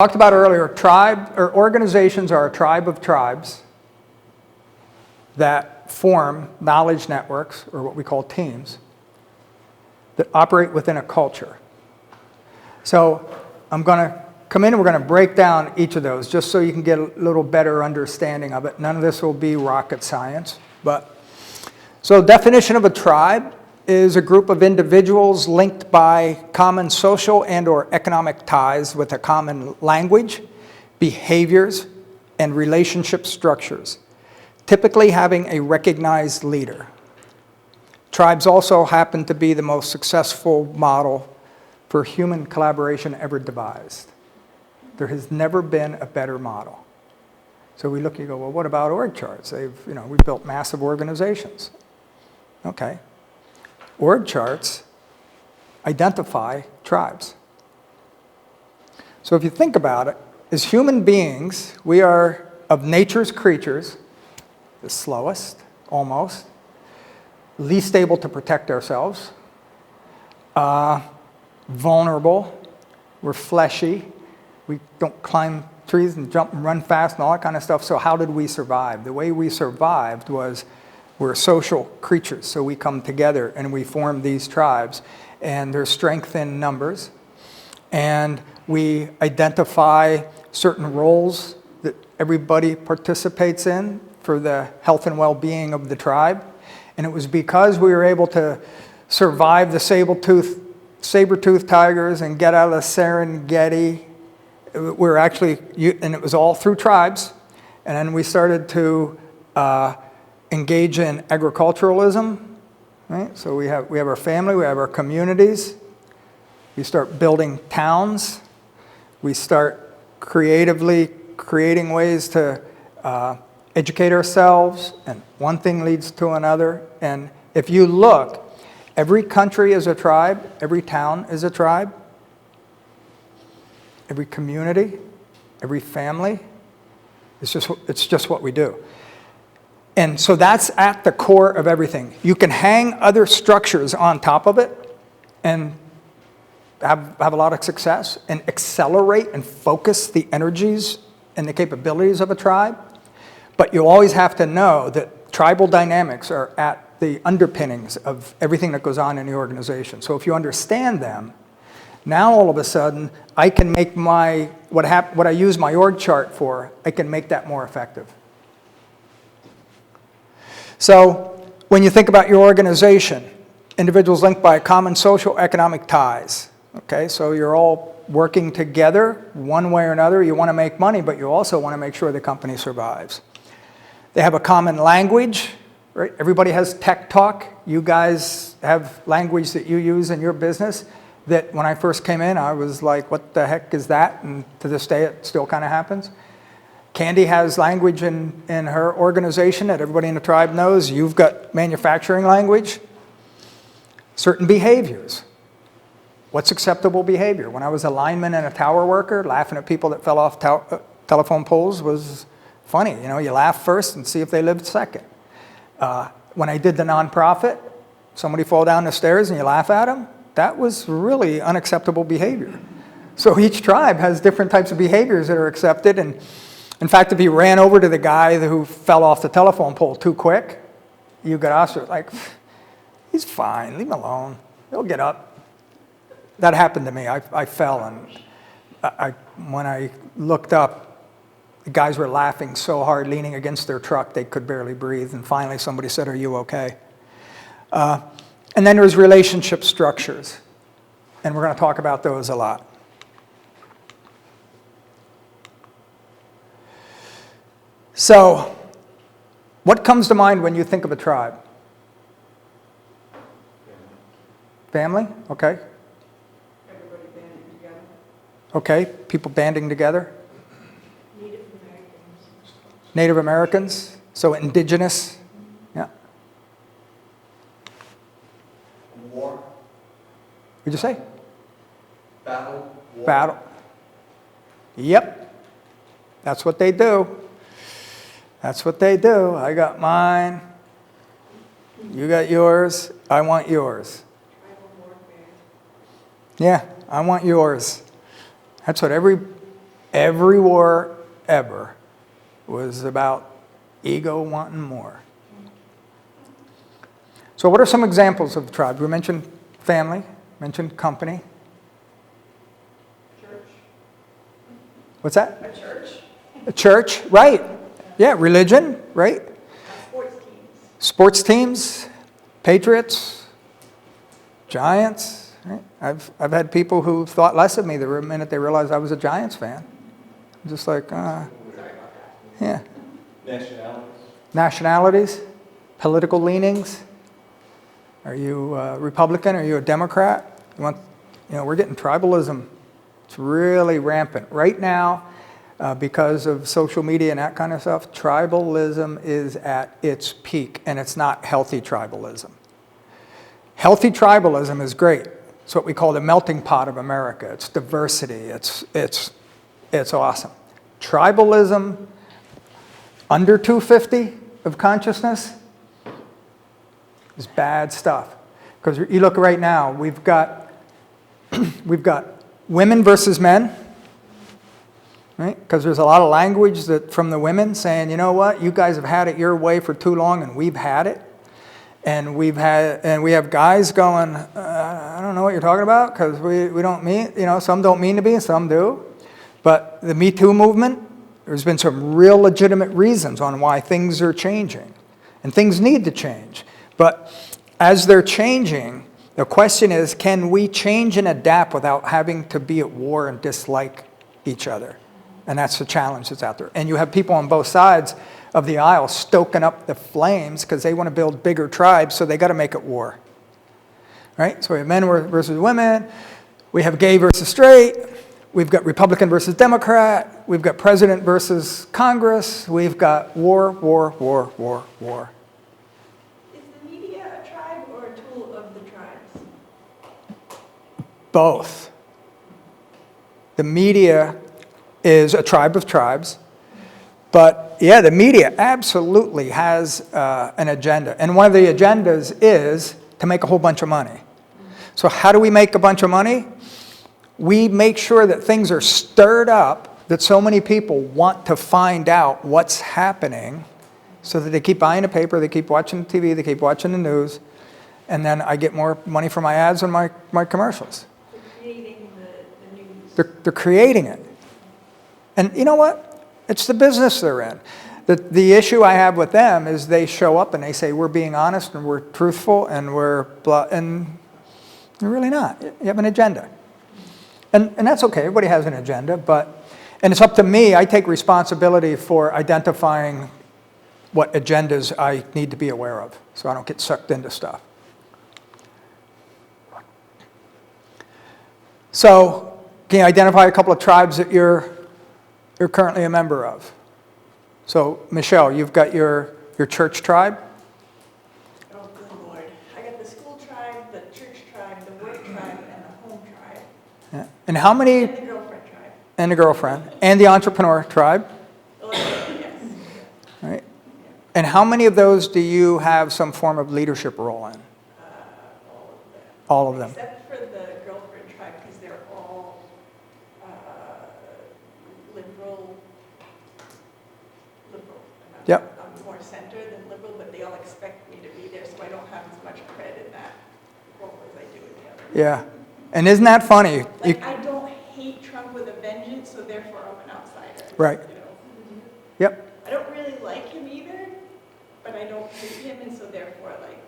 Talked about earlier, organizations are a tribe of tribes that form knowledge networks, or what we call teams, that operate within a culture. So I'm going to come in and we're going to break down each of those just so you can get a little better understanding of it. None of this will be rocket science. So definition of a tribe is a group of individuals linked by common social and or economic ties with a common language, behaviors, and relationship structures, typically having a recognized leader. Tribes also happen to be the most successful model for human collaboration ever devised. There has never been a better model. So we look, you go, well, what about org charts? We've built massive organizations. Okay. Org charts identify tribes. So if you think about it, as human beings, we are of nature's creatures, the slowest, almost, least able to protect ourselves, vulnerable, we're fleshy, we don't climb trees and jump and run fast and all that kind of stuff. So how did we survive? The way we survived was we're social creatures, so we come together and we form these tribes, and there's strength in numbers, and we identify certain roles that everybody participates in for the health and well-being of the tribe. And it was because we were able to survive the saber-toothed tigers and get out of the Serengeti. And it was all through tribes, and then we started to engage in agriculturalism, right? So we have our family, we have our communities. We start building towns. We start creatively creating ways to educate ourselves, and one thing leads to another. And if you look, every country is a tribe, every town is a tribe, every community, every family. It's just what we do. And so that's at the core of everything. You can hang other structures on top of it and have a lot of success and accelerate and focus the energies and the capabilities of a tribe. But you always have to know that tribal dynamics are at the underpinnings of everything that goes on in the organization. So if you understand them, now all of a sudden I can make what I use my org chart for, I can make that more effective. So when you think about your organization, individuals linked by common social economic ties. Okay, so you're all working together one way or another. You want to make money, but you also want to make sure the company survives. They have a common language, right? Everybody has tech talk. You guys have language that you use in your business that when I first came in, I was like, what the heck is that? And to this day, it still kind of happens. Candy has language in her organization that everybody in the tribe knows. You've got manufacturing language. Certain behaviors. What's acceptable behavior? When I was a lineman and a tower worker, laughing at people that fell off telephone poles was funny. You know, you laugh first and see if they lived second. When I did the nonprofit, somebody fall down the stairs and you laugh at them, that was really unacceptable behavior. So each tribe has different types of behaviors that are accepted. And in fact, if you ran over to the guy who fell off the telephone pole too quick, you got ostracized. Like, he's fine, leave him alone, he'll get up. That happened to me. I fell, and when I looked up, the guys were laughing so hard, leaning against their truck, they could barely breathe. And finally, somebody said, "Are you okay?" And then there's relationship structures, and we're going to talk about those a lot. So, what comes to mind when you think of a tribe? Family? Okay. Everybody banding together. Okay, people banding together. Native Americans. Native Americans, so indigenous. Yeah. War. What'd you say? Battle. War. Battle. Yep. That's what they do. That's what they do. I got mine. You got yours. I want yours. Tribal warfare. Yeah, I want yours. That's what every Every war ever was about ego wanting more. So what are some examples of tribes? We mentioned family, mentioned company. Church. What's that? A church. A church, right. Yeah, religion, right? Sports teams. Sports teams, Patriots, Giants. Right? I've had people who thought less of me the minute they realized I was a Giants fan. I'm just like, yeah. Nationalities. Nationalities, political leanings. Are you a Republican? Are you a Democrat? We're getting tribalism. It's really rampant right now because of social media and that kind of stuff. Tribalism is at its peak, and it's not healthy tribalism. Healthy tribalism is great. It's what we call the melting pot of America. It's diversity. It's awesome. Tribalism under 250 of consciousness is bad stuff. Because you look right now, we've got women versus men, right? Because there's a lot of language from the women saying, you know what, you guys have had it your way for too long, and we've had it. And we have guys going, I don't know what you're talking about, because we don't mean, some don't mean to be and some do. But the Me Too movement, there's been some real legitimate reasons on why things are changing. And things need to change. But as they're changing, the question is, can we change and adapt without having to be at war and dislike each other? And that's the challenge that's out there. And you have people on both sides of the aisle stoking up the flames because they want to build bigger tribes, so they got to make it war. Right? So we have men versus women. We have gay versus straight. We've got Republican versus Democrat. We've got president versus Congress. We've got war, war, war, war, war. Is the media a tribe or a tool of the tribes? Both. The media is a tribe of tribes. But yeah, the media absolutely has an agenda. And one of the agendas is to make a whole bunch of money. So how do we make a bunch of money? We make sure that things are stirred up, that so many people want to find out what's happening, so that they keep buying the paper, they keep watching the TV, they keep watching the news, and then I get more money for my ads and my commercials. They're creating the news. They're creating it. And you know what? It's the business they're in. The issue I have with them is they show up and they say, we're being honest and we're truthful and we're blah, and they're really not. You have an agenda. And that's okay, everybody has an agenda, and it's up to me, I take responsibility for identifying what agendas I need to be aware of, so I don't get sucked into stuff. So, can you identify a couple of tribes that you're currently a member of? So, Michelle, you've got your church tribe? Oh, good Lord. I got the school tribe, the church tribe, the work tribe, and the home tribe. Yeah. And how many? And the girlfriend tribe. And the girlfriend. And the entrepreneur tribe? Yes. Right. And how many of those do you have some form of leadership role in? All of them. Except for the girlfriend tribe, because they're all liberal. Yep. I'm more center than liberal, but they all expect me to be there, so I don't have as much credit in that role as I do in the other. Yeah. And isn't that funny? Like, I don't hate Trump with a vengeance, so therefore I'm an outsider. Right. You know? Yep. I don't really like him either, but I don't hate him, and so therefore, like,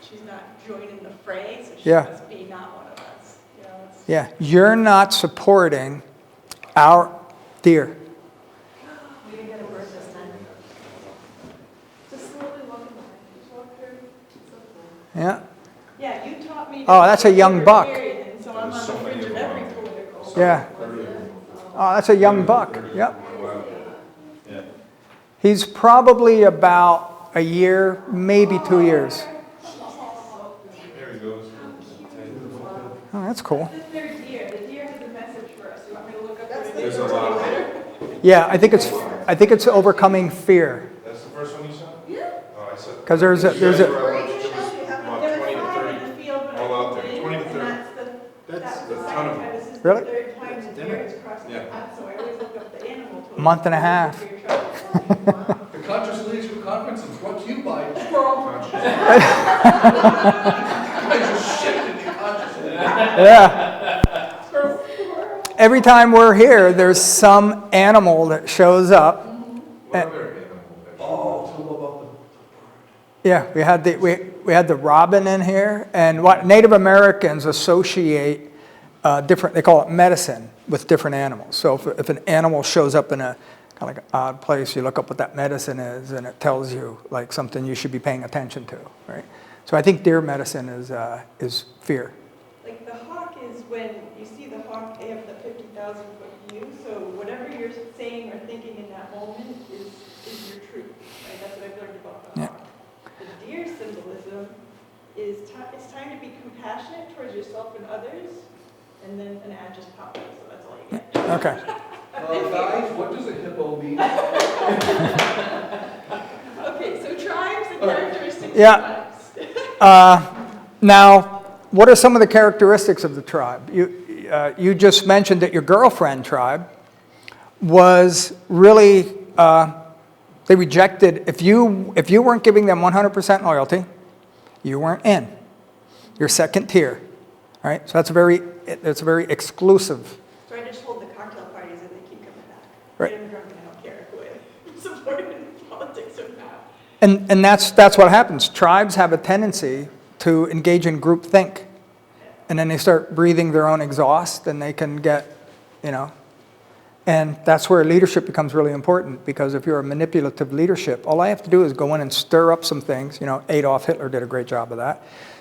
she's not joining the fray, so she Yeah. must be not one of us. You know, it's, Yeah. You're not supporting our dear. we didn't get a word this time. Just slowly walk in the just walk through. It's okay. Yeah. Yeah, you taught me. Oh, that's a young buck. Period, and so I'm on the fringe of every political. Yeah. Oh, that's a young buck. Yep. He's probably about a year, maybe 2 years. There he goes. Oh, that's cool. The third deer. The deer has a message for us. You want me to look up what it There's is? a lot of, Yeah, I think it's overcoming fear. that's the first one you saw? Yeah. Oh, I said. Because there's a There About were 20 to 5 30. in the field, but All out I there, did, 20 to and 30. that's That's the a ton second of time. them. This is Really? the third time the deer has crossed the Yeah. path, so I always look up the month and a half. The Conscious Leadership Conference is brought to you by Squirrel. I just shifted the consciousness. Yeah. Every time we're here, there's some animal that shows up. What other animal? Oh, tell them about Yeah, we had the robin in here, and what Native Americans associate different, they call it medicine, with different animals. So if an animal shows up in a kind of like an odd place, you look up what that medicine is, and it tells you like something you should be paying attention to, right? So I think deer medicine is fear. Like the hawk is when you see the hawk, they have the 50,000-foot view, so whatever you're saying or thinking in that moment is your truth, right? That's what I've learned about the Yeah. hawk. The deer symbolism is it's time to be compassionate towards yourself and others, and then an ad just pops up, so that's all you get. Okay. Guys, what does a hippo mean? Okay, so tribes and characteristics Yeah. of tribes. Now, what are some of the characteristics of the tribe? You just mentioned that your girlfriend tribe was really, they rejected, if you weren't giving them 100% loyalty, you weren't in. You're second tier, right? So that's a very exclusive. So I just hold the cocktail parties and they keep coming back. Right. I'm drunk and I don't care who I supported in politics or not. And that's what happens. Tribes have a tendency to engage in groupthink. And then they start breathing their own exhaust, and they can get, and that's where leadership becomes really important, because if you're a manipulative leadership, all I have to do is go in and stir up some things. Adolf Hitler did a great job of that.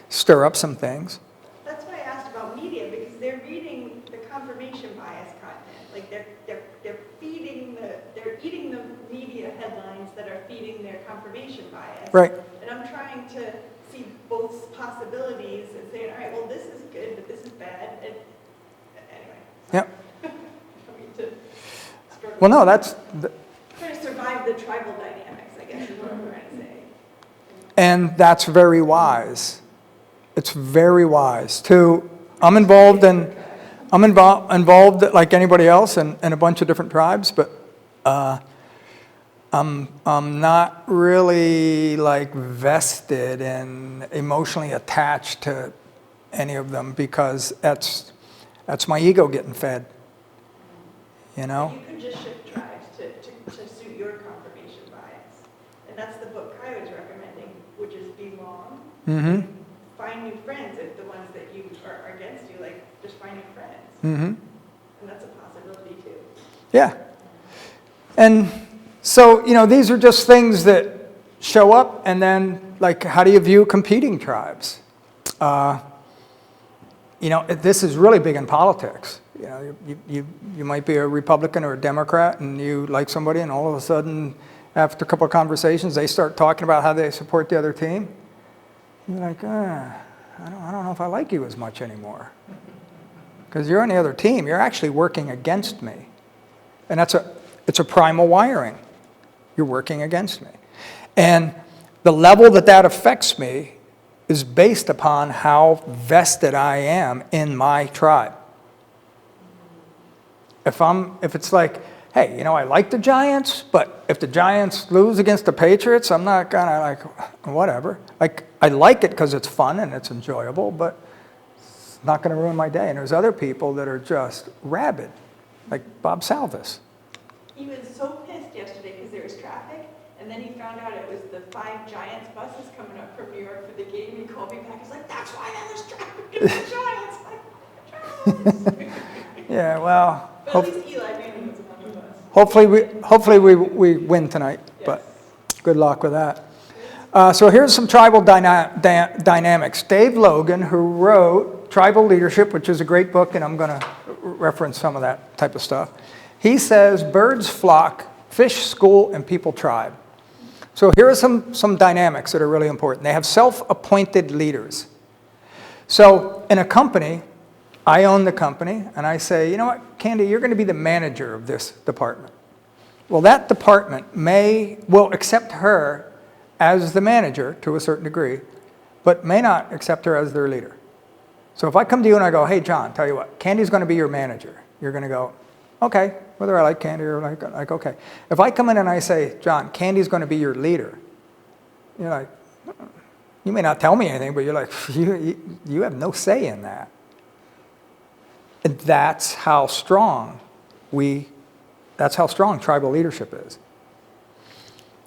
Stir up some things. That's why I asked about media, because they're reading the confirmation bias content. Like they're eating the media headlines that are feeding their confirmation bias. Right. And I'm trying to see both possibilities and saying, all right, well, this is good, but this is bad. And anyway. Yep. I mean to struggle. Well, no, that's, Trying to survive the tribal dynamics, I guess, is what I'm trying to say. and that's very wise. It's very wise to, I'm involved like anybody else in a bunch of different tribes, but I'm not really like vested and emotionally attached to any of them, because that's my ego getting fed, You could just shift tribes to suit your confirmation bias. And that's the book Kai was recommending, which is Belong. Mm-hmm. Find new friends if the ones that you are against you, like, just find new friends. Mm-hmm. And that's a possibility too. Yeah. And so, these are just things that show up, and then, like, how do you view competing tribes? This is really big in politics. You might be a Republican or a Democrat, and you like somebody, and all of a sudden, after a couple of conversations, they start talking about how they support the other team. You're like, I don't know if I like you as much anymore. Because you're on the other team. You're actually working against me. And it's a primal wiring. You're working against me. And the level that affects me is based upon how vested I am in my tribe. If it's like, hey, I like the Giants, but if the Giants lose against the Patriots, I'm not gonna like, whatever. Like, I like it because it's fun and it's enjoyable, but it's not gonna ruin my day. And there's other people that are just rabid, like Bob Salvis. He was so pissed yesterday because there was traffic, and then he found out it was the 5 Giants buses coming up from New York for the game. He called me back. He's like, that's why there was traffic in the Giants. Like, Giants. Yeah, well, But at least Eli Manning was among us. hopefully we win tonight, but good luck with that. So here's some tribal dynamics. Dave Logan, who wrote Tribal Leadership, which is a great book, and I'm going to reference some of that type of stuff. He says, birds flock, fish school, and people tribe. So here are some dynamics that are really important. They have self-appointed leaders. So in a company, I own the company, and I say, you know what, Candy, you're going to be the manager of this department. Well, that department will accept her as the manager to a certain degree, but may not accept her as their leader. So if I come to you and I go, hey, John, tell you what, Candy's going to be your manager. You're going to go, okay, whether I like Candy or like, okay. If I come in and I say, John, Candy's going to be your leader, you're like, you may not tell me anything, but you're like, you have no say in that. And that's how strong tribal leadership is.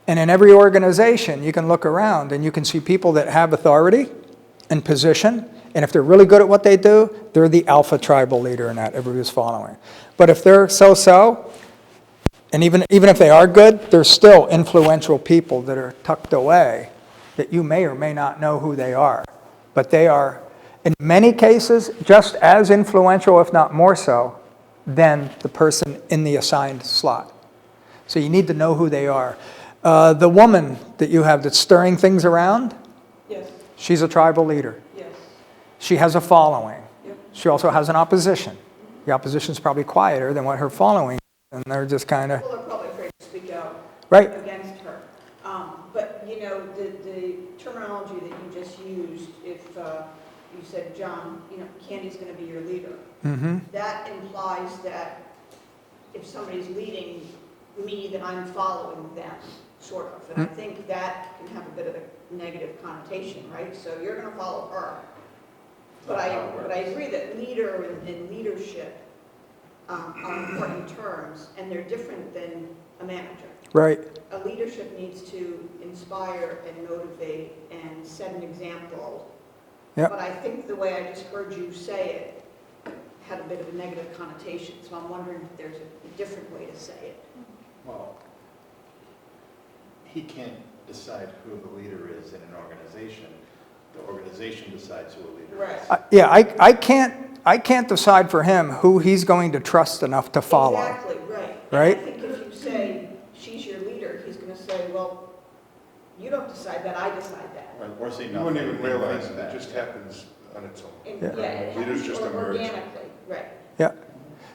And in every organization, you can look around and you can see people that have authority and position, and if they're really good at what they do, they're the alpha tribal leader in that everybody's following. But if they're so-so, and even if they are good, they're still influential people that are tucked away that you may or may not know who they are. But they are, in many cases, just as influential, if not more so, than the person in the assigned slot. So you need to know who they are. The woman that you have that's stirring things around, Yes, she's a tribal leader. yes. She has a following. Yep. She also has an opposition. The opposition's probably quieter than what her following is, and they're just kind of, Well, they're probably afraid to speak out right, against her. But, you know, the terminology that you just used, if you said, John, you know, Candy's going to be your leader, that implies that if somebody's leading me, that I'm following them, sort of. And I think that can have a bit of a negative connotation, right? So you're going to follow her. But I agree that leader and leadership are important terms, and they're different than a manager. right, A leadership needs to inspire and motivate and set an example. Yep. But I think the way I just heard you say it had a bit of a negative connotation, so I'm wondering if there's a different way to say it. Well, he can't decide who the leader is in an organization. The organization decides who a leader is. Right. yeah, I can't decide for him who he's going to trust enough to follow. Exactly, right. Right? And I think if you say, she's your leader, he's going to say, well, you don't decide that, I decide that. Right, or say You nothing. wouldn't even and realize think it, that. it just happens on its own. And, Yeah. it Leaders happens just emerge. organically, right. Yeah.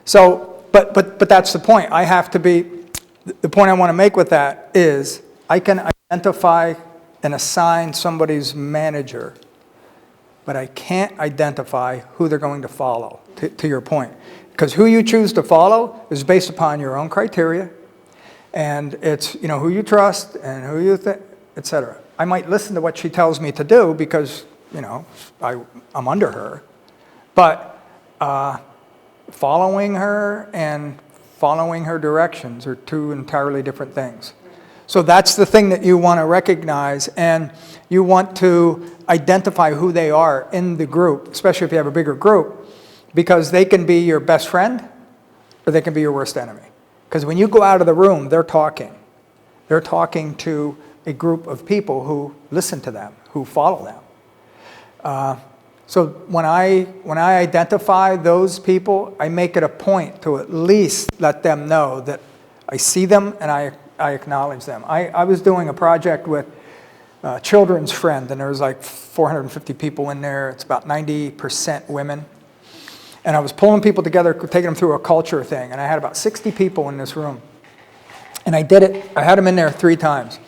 So, but that's the point. I have to be, the point I want to make with that is I can identify and assign somebody's manager, but I can't identify who they're going to follow, to your point. Because who you choose to follow is based upon your own criteria, and it's, you know, who you trust and who you think, et cetera. I might listen to what she tells me to do because, you know, I'm under her, but following her and following her directions are two entirely different things. So that's the thing that you want to recognize, and you want to identify who they are in the group, especially if you have a bigger group, because they can be your best friend or they can be your worst enemy. Because when you go out of the room, they're talking. They're talking to a group of people who listen to them, who follow them. So when I identify those people, I make it a point to at least let them know that I see them and I acknowledge them. I was doing a project with Children's Friend, and there was like 450 people in there. It's about 90% women. And I was pulling people together, taking them through a culture thing, and I had about 60 people in this room. And I did it. I had them in there 3 times.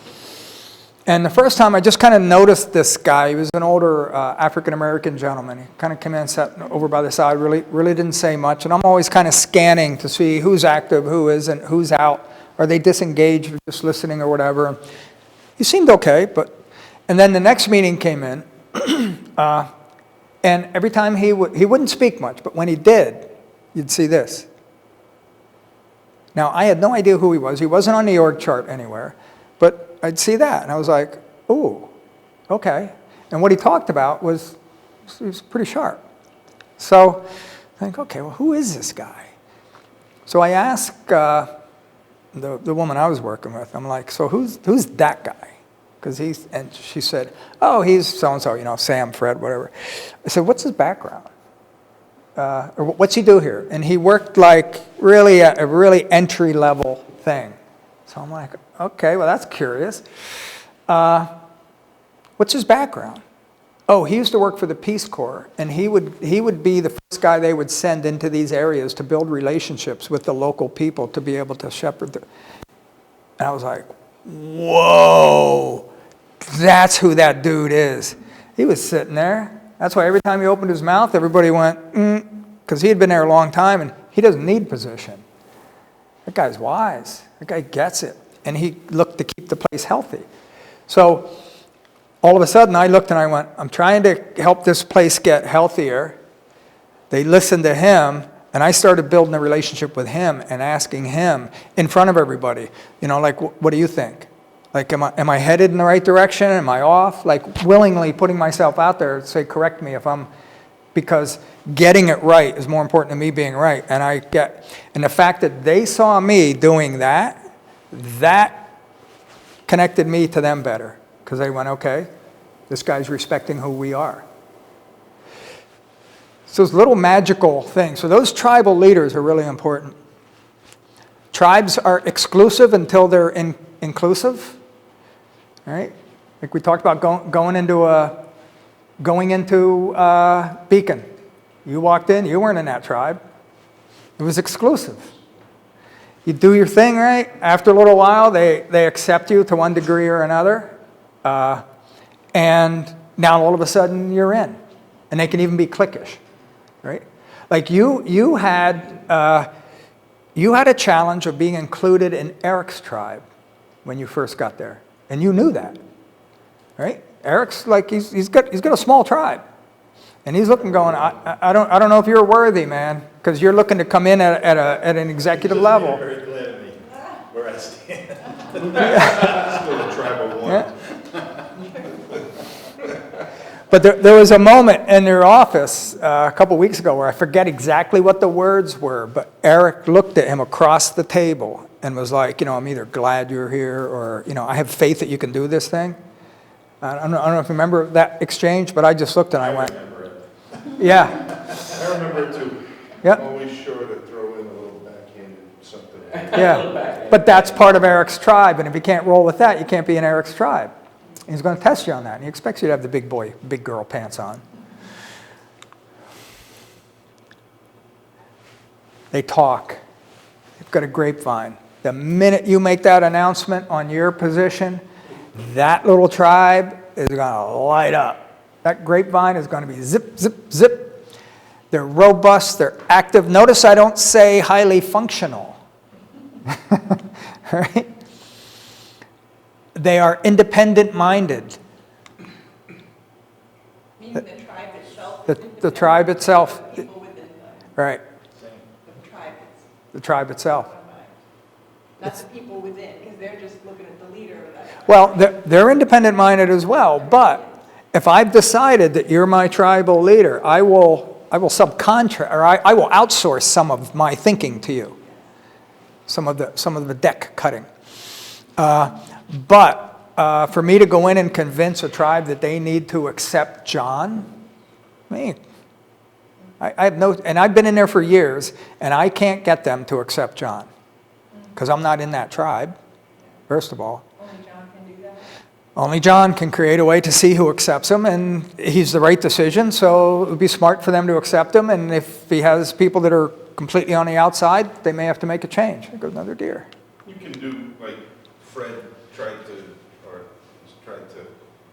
And the first time, I just kind of noticed this guy. He was an older African-American gentleman. He kind of came in and sat over by the side, really didn't say much. And I'm always kind of scanning to see who's active, who isn't, who's out. Are they disengaged, or just listening or whatever? And he seemed okay, and then the next meeting came in, and every time he wouldn't speak much, but when he did, you'd see this. Now, I had no idea who he was. He wasn't on the org chart anywhere, but I'd see that, and I was like, ooh, okay. And what he talked about was pretty sharp. So I think, okay, well, who is this guy? So I asked the woman I was working with, I'm like, so who's that guy? And she said, oh, he's so-and-so, you know, Sam, Fred, whatever. I said, what's his background? Or what's he do here? And he worked like really a really entry-level thing. So I'm like, okay, well, that's curious. What's his background? Oh, he used to work for the Peace Corps, and he would be the first guy they would send into these areas to build relationships with the local people to be able to shepherd them. And I was like, whoa, that's who that dude is. He was sitting there. That's why every time he opened his mouth, everybody went, because he had been there a long time, and he doesn't need position. That guy's wise. That guy gets it. And he looked to keep the place healthy. So all of a sudden I looked and I went, I'm trying to help this place get healthier. They listened to him, and I started building a relationship with him and asking him in front of everybody, you know, like, what do you think? Like, am I headed in the right direction? Am I off? Like, willingly putting myself out there to say, correct me if I'm, because getting it right is more important than me being right. And the fact that they saw me doing that, that connected me to them better. Because they went, okay, this guy's respecting who we are. So those little magical things. So those tribal leaders are really important. Tribes are exclusive until they're inclusive. Right? Like we talked about going into Beacon. You walked in, you weren't in that tribe. It was exclusive. You do your thing, right? After a little while, they accept you to one degree or another. And now all of a sudden you're in. And they can even be cliquish, right? Like you had a challenge of being included in Eric's tribe when you first got there. And you knew that, right? Eric's like, he's got a small tribe. And he's looking going, I don't know if you're worthy, man, because you're looking to come in at an executive level. Very glad to me where I stand. Still a tribal one. Yeah. But there was a moment in their office a couple weeks ago where I forget exactly what the words were, but Eric looked at him across the table and was like, you know, I'm either glad you're here or, you know, I have faith that you can do this thing. I don't know if you remember that exchange, but I just looked and I went, remember it. yeah, I remember it too. yep, Always sure to throw in a little backhanded something. yeah. But that's part of Eric's tribe, and if you can't roll with that, you can't be in Eric's tribe. He's going to test you on that, and he expects you to have the big girl pants on. They talk. They've got a grapevine. The minute you make that announcement on your position, that little tribe is going to light up. That grapevine is going to be zip, zip, zip. They're robust. They're active. Notice I don't say highly functional. Right? They are independent-minded. Meaning the tribe itself. The tribe itself. People within Right. the tribe. The tribe itself. Not the people within, because they're just looking at the leader of that. Well, they're independent-minded as well, but if I've decided that you're my tribal leader, I will subcontract, or I will outsource some of my thinking to you, some of the deck cutting. But for me to go in and convince a tribe that they need to accept John, I have no, and I've been in there for years, and I can't get them to accept John, because I'm not in that tribe, first of all. Only John can do that. Only John can create a way to see who accepts him, and he's the right decision, so it would be smart for them to accept him, and if he has people that are completely on the outside, they may have to make a change. There goes another deer. You can do like Fred tried to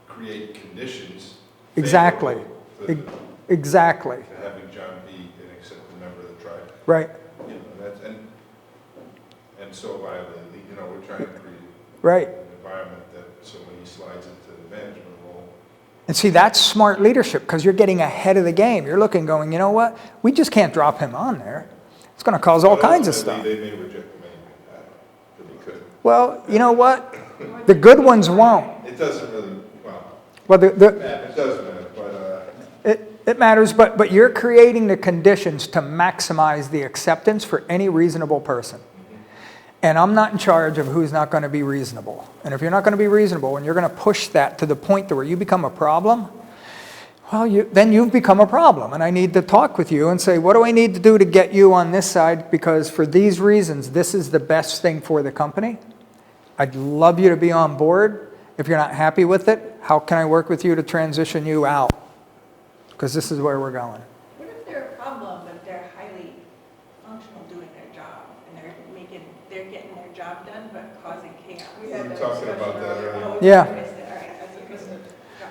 create conditions. Exactly. favorable to Exactly. having John be an accepted member of the tribe. Right, You know, that's, and so by the, you know, we're trying to create right. an environment that so when he slides into the management role, And see, that's smart leadership, because you're getting ahead of the game. You're looking, going, you know what? We just can't drop him on there. It's going to cause all kinds of stuff. They may reject him anyway, but they could. Well, you know what? The good ones won't. It doesn't really, well, Well, it does matter, but, it matters, but you're creating the conditions to maximize the acceptance for any reasonable person. And I'm not in charge of who's not going to be reasonable. And if you're not going to be reasonable and you're going to push that to the point to where you become a problem, well, then you've become a problem. And I need to talk with you and say, what do I need to do to get you on this side? Because for these reasons, this is the best thing for the company. I'd love you to be on board. If you're not happy with it, how can I work with you to transition you out? Because this is where we're going. What if they're a problem, but they're highly functional doing their job, and they're getting their job done, but causing chaos? We were talking about that earlier. Yeah. All right, that's interesting.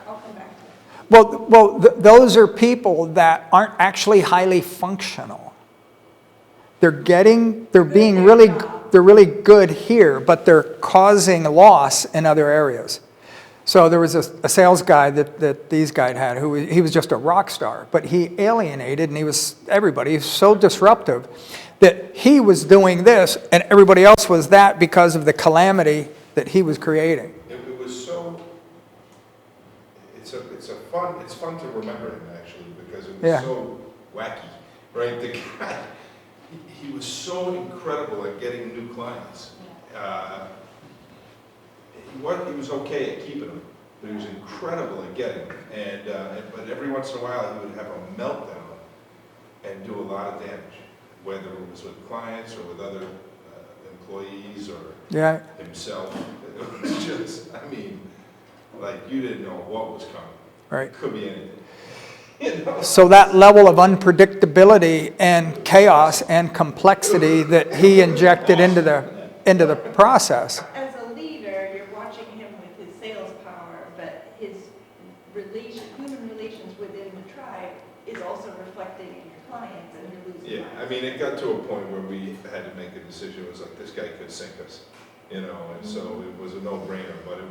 I'll come back to it. Well, those are people that aren't actually highly functional. They're being really they're really good here, but they're causing loss in other areas. So there was a sales guy that these guys had who he was just a rock star, but he alienated and he was everybody. He was so disruptive that he was doing this and everybody else was that because of the calamity that he was creating. It was so, it's fun to remember him actually, because it was Yeah. so wacky, right? The guy, he was so incredible at getting new clients. He was okay at keeping them, but he was incredible at getting them. But every once in a while, he would have a meltdown and do a lot of damage, whether it was with clients or with other employees or Yeah. himself. It was just, I mean, like you didn't know what was coming. Right. It could be anything. You know? So that level of unpredictability and chaos and complexity that he injected into the process. As a leader, you're watching him with his sales power, but his human relations within the tribe is also reflecting in your clients and you're losing Yeah, I clients. mean, it got to a point where we had to make a decision. It was like, this guy could sink us, you know, and so it was a no-brainer, but it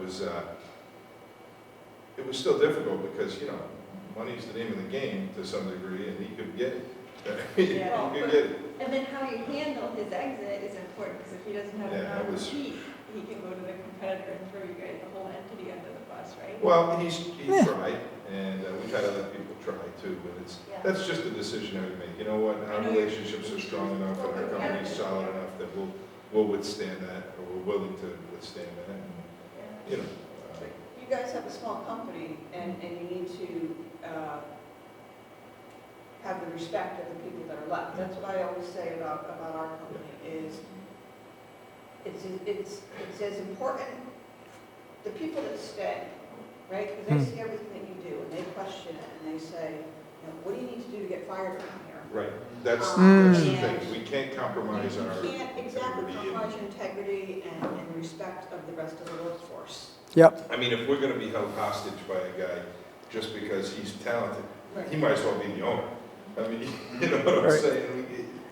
was still difficult because, you know, money's the name of the game to some degree, and he could get it. He Yeah. could get it. And then how you handle his exit is important, because if he doesn't have Yeah, that enough was- heat, he can go to the competitor and throw you guys, the whole entity under the bus, right? Well, he tried, and we've had other people try too, but Yeah. that's just a decision that we make. You know what, our relationships are strong enough and our company's solid enough that we'll withstand that, or we're willing to withstand that, and, Yeah. you know. You guys have a small company, and you need to have the respect of the people that are left. That's what I always say about our company, is it's as important, the people that stay, right? Because they see everything that you do, and they question it, and they say, you know, what do you need to do to get fired around here? Right, that's the And thing, we can't compromise You our can't exactly integrity. compromise your integrity and respect of the rest of the workforce. Yep. I mean, if we're gonna be held hostage by a guy just because he's talented, Right. he might as well be the owner. I mean, you know what I'm Right. saying?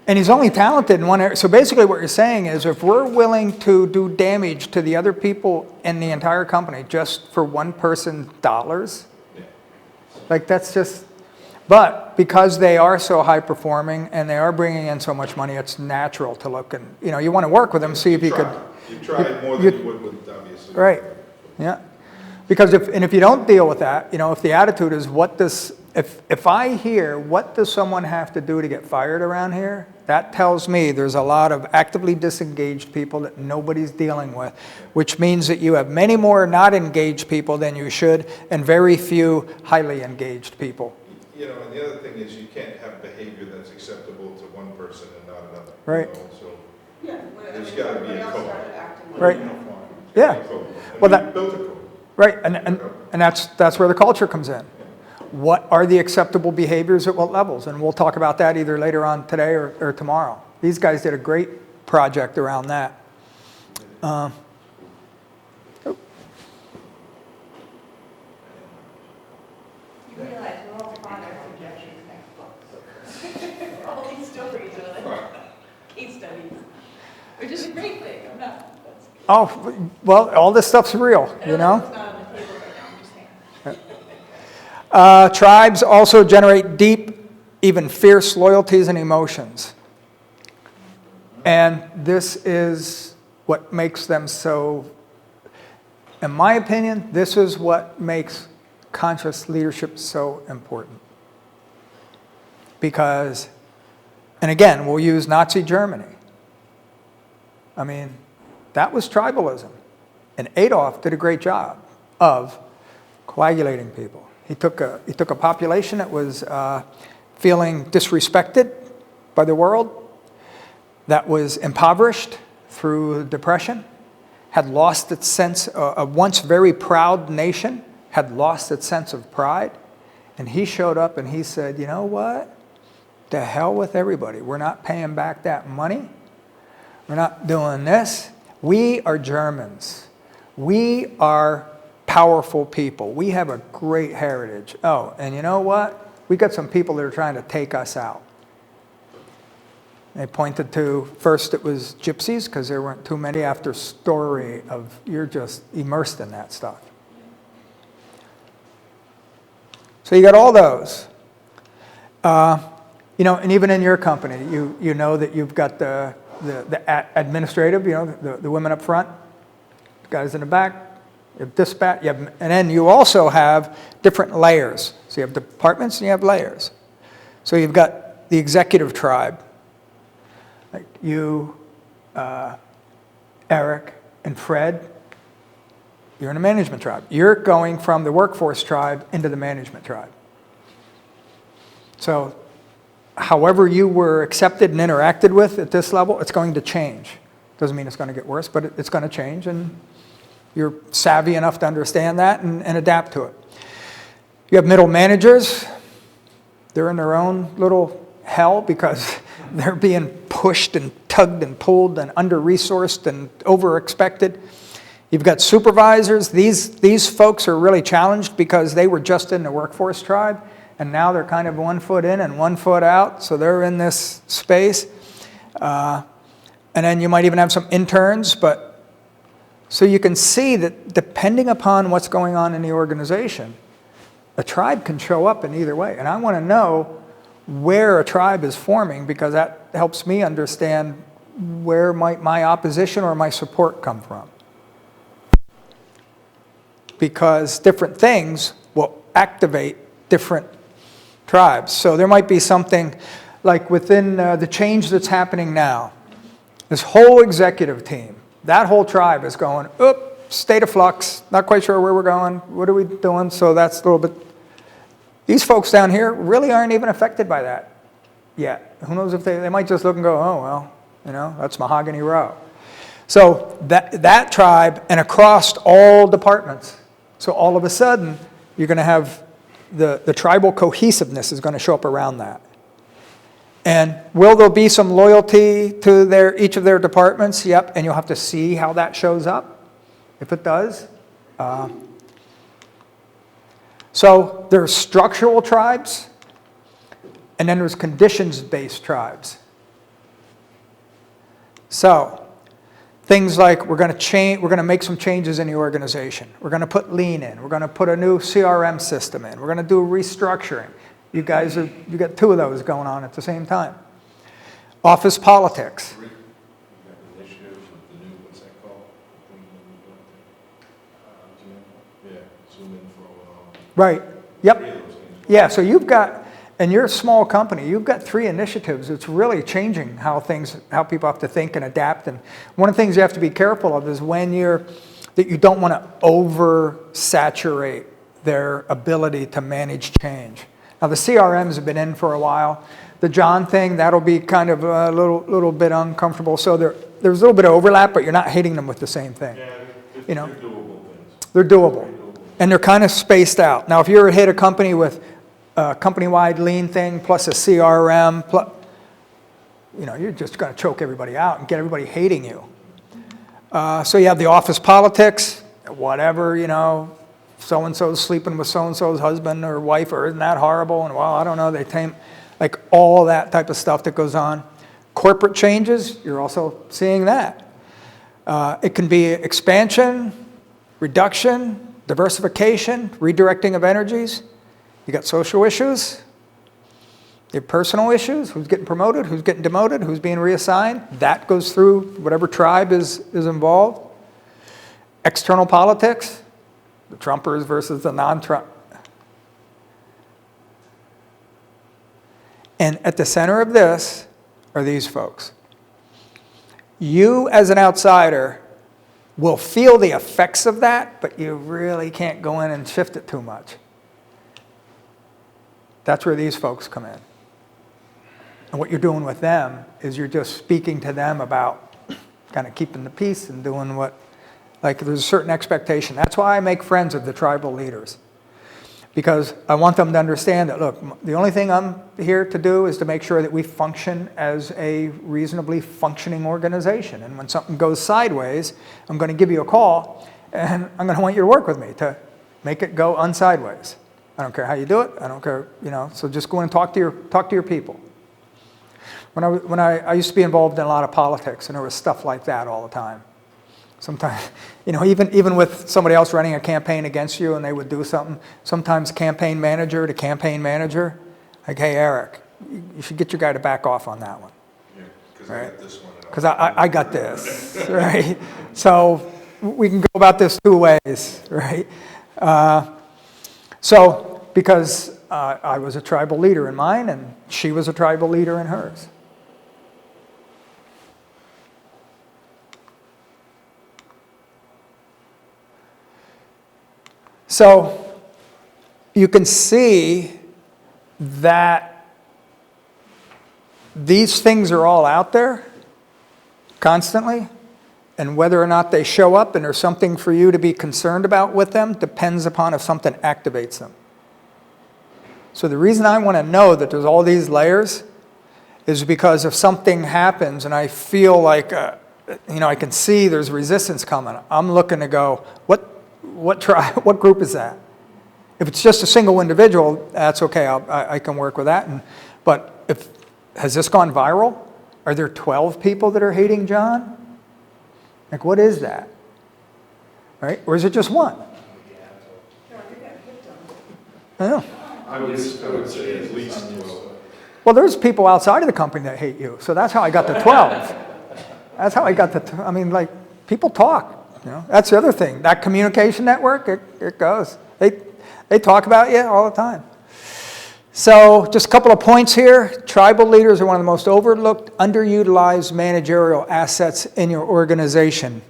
And he's only talented in one area. So basically what you're saying is if we're willing to do damage to the other people in the entire company just for one person's dollars, Yeah. like that's just, but because they are so high performing and they are bringing in so much money, it's natural to look and, you know, you want to work with them, see if you could. You try more you- than you would with, obviously. Right. Yeah. Because if you don't deal with that, you know, if the attitude is if I hear what does someone have to do to get fired around here, that tells me there's a lot of actively disengaged people that nobody's dealing with, which means that you have many more not engaged people than you should and very few highly engaged people. You know, and the other thing is you can't have behavior that's acceptable to one person and not another. Right. You know, so Yeah. There's gotta be everybody a else code. started acting like Right. that. Yeah. code. And Well, we that- built a code. Right, and that's where the culture comes in. What are the acceptable behaviors at what levels? And we'll talk about that either later on today or tomorrow. These guys did a great project around that. You realize we're all products of Jeffrey's next book. All these stories are like case studies, which is a great thing. I'm not, that's. Oh, well, all this stuff's real, you know? It's not on the table right now, I'm just saying. Tribes also generate deep, even fierce loyalties and emotions. And this is what makes them so, in my opinion, this is what makes conscious leadership so important. Because, and again, we'll use Nazi Germany. I mean, that was tribalism. And Adolf did a great job of coagulating people. He took a population that was feeling disrespected by the world, that was impoverished through depression, had lost its sense, a once very proud nation, had lost its sense of pride. And he showed up and he said, you know what? To hell with everybody. We're not paying back that money. We're not doing this. We are Germans. We are powerful people. We have a great heritage. Oh, and you know what? We got some people that are trying to take us out. They pointed to, first it was gypsies, because there weren't too many, after story of, you're just immersed in that stuff. So you got all those. You know, and even in your company, you know that you've got the administrative, you know, the women up front, the guys in the back, you have dispatch, and then you also have different layers. So you have departments and you have layers. So you've got the executive tribe, like you, Eric, and Fred. You're in a management tribe. You're going from the workforce tribe into the management tribe. So however you were accepted and interacted with at this level, it's going to change. Doesn't mean it's going to get worse, but it's going to change, and you're savvy enough to understand that and adapt to it. You have middle managers. They're in their own little hell because they're being pushed and tugged and pulled and under-resourced and over-expected. You've got supervisors. These folks are really challenged because they were just in the workforce tribe, and now they're kind of 1 foot in and 1 foot out, so they're in this space. And then you might even have some interns, but so you can see that depending upon what's going on in the organization, a tribe can show up in either way. And I want to know where a tribe is forming, because that helps me understand where might my opposition or my support come from. Because different things will activate different tribes. So there might be something like within the change that's happening now, this whole executive team, that whole tribe is going, state of flux, not quite sure where we're going, what are we doing? So that's a little bit, these folks down here really aren't even affected by that yet. Who knows if they might just look and go, oh, well, you know, that's mahogany row. So that tribe and across all departments. So all of a sudden, you're going to have the tribal cohesiveness is going to show up around that. And will there be some loyalty to each of their departments? Yep, and you'll have to see how that shows up, if it does. So there's structural tribes, and then there's conditions-based tribes. So things like we're going to make some changes in the organization. We're going to put lean in. We're going to put a new CRM system in. We're going to do restructuring. You guys you got two of those going on at the same time. Office politics. You got initiatives with the new, what's that called? Yeah, Zoom info and all. Right. Three Yep. of those things. Yeah, so you've got, and you're a small company, you've got 3 initiatives. It's really changing how people have to think and adapt. And one of the things you have to be careful of is that you don't want to oversaturate their ability to manage change. Now the CRMs have been in for a while. The John thing, that'll be kind of a little bit uncomfortable. So there's a little bit of overlap, but you're not hitting them with the same thing. Yeah, You know. they're doable things. They're doable. And they're kind of spaced out. Now if you're hit a company with a company-wide lean thing plus a CRM, you know, you're just going to choke everybody out and get everybody hating you. So you have the office politics, whatever, you know, so-and-so's sleeping with so-and-so's husband or wife, or isn't that horrible? And well, I don't know, they tame, like all that type of stuff that goes on. Corporate changes, you're also seeing that. It can be expansion, reduction, diversification, redirecting of energies. You got social issues, you have personal issues, who's getting promoted, who's getting demoted, who's being reassigned. That goes through whatever tribe is involved. External politics, the Trumpers versus the non-Trump. And at the center of this are these folks. You as an outsider will feel the effects of that, but you really can't go in and shift it too much. That's where these folks come in. And what you're doing with them is you're just speaking to them about kind of keeping the peace and doing what, like there's a certain expectation. That's why I make friends of the tribal leaders. Because I want them to understand that, look, the only thing I'm here to do is to make sure that we function as a reasonably functioning organization. And when something goes sideways, I'm going to give you a call, and I'm going to want you to work with me to make it go unsideways. I don't care how you do it. I don't care, you know, so just go in and talk to your people. I used to be involved in a lot of politics, and there was stuff like that all the time. Sometimes, even with somebody else running a campaign against you, and they would do something. Sometimes campaign manager to campaign manager, like, hey, Eric, you should get your guy to back off on that one. Yeah, because I got this one. Because I got this, right? So we can go about this two ways, right? Because I was a tribal leader in mine, and she was a tribal leader in hers. So you can see that these things are all out there constantly, and whether or not they show up and there's something for you to be concerned about with them depends upon if something activates them. So the reason I want to know that there's all these layers is because if something happens and I feel like, I can see there's resistance coming, I'm looking to go, what group is that? If it's just a single individual, that's okay, I can work with that. But has this gone viral? Are there 12 people that are hating John? Like, what is that? Right? Or is it just one? I know. I would say at least 12. Well, there's people outside of the company that hate you, so that's how I got to 12. That's how I got to, people talk. That's the other thing. That communication network, it goes. They talk about you all the time. So just a couple of points here. Tribal leaders are one of the most overlooked, underutilized managerial assets in your organization.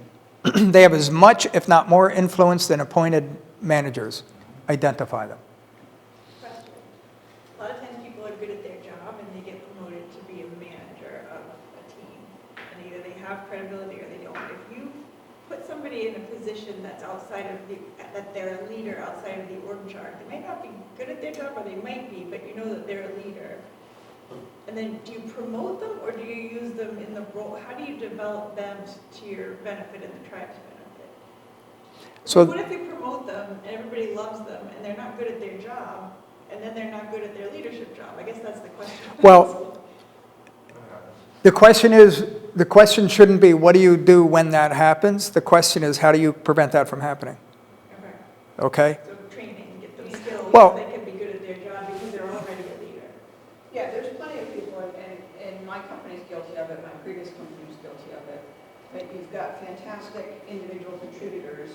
They have as much, if not more, influence than appointed managers. Identify them. Question. A lot of times people are good at their job and they get promoted to be a manager of a team. And either they have credibility or they don't. If you put somebody in a position that's outside of that they're a leader outside of the org chart, they might not be good at their job, or they might be, but you know that they're a leader. And then do you promote them, or do you use them in the role? How do you develop them to your benefit and the tribe's benefit? So What if you promote them and everybody loves them and they're not good at their job, and then they're not good at their leadership job? I guess that's the question. Well, the question shouldn't be what do you do when that happens? The question is how do you prevent that from happening? Okay? So training, get them skills Well- so they can be good at their job because they're already a leader. Yeah, there's plenty of people, and my company's guilty of it, my previous company's guilty of it, but you've got fantastic individual contributors,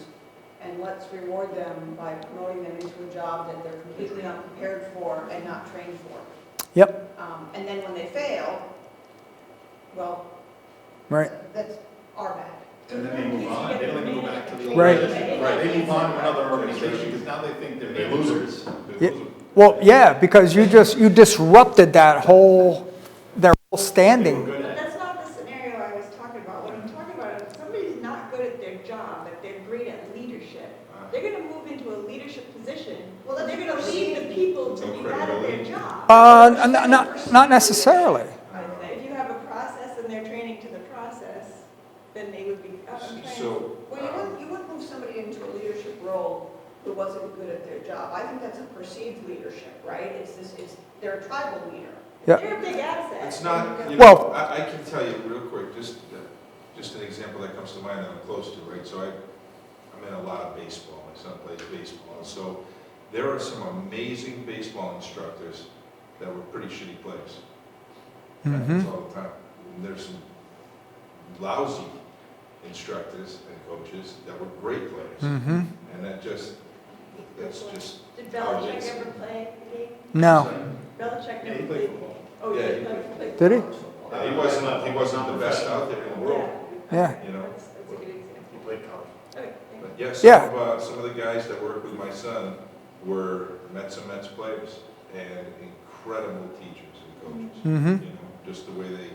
and let's reward them by promoting them into a job that they're completely unprepared for and not trained for. Yep. And then when they fail, well, Right. that's our bad. And then they move on, they don't even go back to the Right. organization. Right, they move on to another organization, because now they think they're They lose managers. them. Yeah. Well, yeah, because you disrupted their whole standing. Good But at it. that's not the scenario I was talking about. What I'm talking about is if somebody's not good at their job, but they're great at leadership, they're gonna move into a leadership position. Well, that's They're gonna lead the people to No be bad at their credibility. job. Not necessarily. If you have a process and they're training to the process, then they would be, I'm trying to. So, Well, you wouldn't move somebody into a leadership role who wasn't good at their job. I think that's a perceived leadership, right? They're a tribal leader. Yeah. They're a big asset. it's not, Well- I can tell you real quick, just an example that comes to mind that I'm close to, right? So I'm in a lot of baseball, my son plays baseball, and so there are some amazing baseball instructors that were pretty shitty players. Happens all the time. And there's some lousy instructors and coaches that were great players. Mm-hmm. And that's just Did how it is. Belichick ever play the game? No. Belichick Yeah, never he played played. football. Oh, Yeah, yeah, he played. Did he? He wasn't the best out there in the world, Yeah. you know? That's a good example. He played college. Okay, thank But you. yes, Yeah. some of the guys that work with my son were Mets and Mets players and incredible teachers and coaches. Mm-hmm. You know, just the way they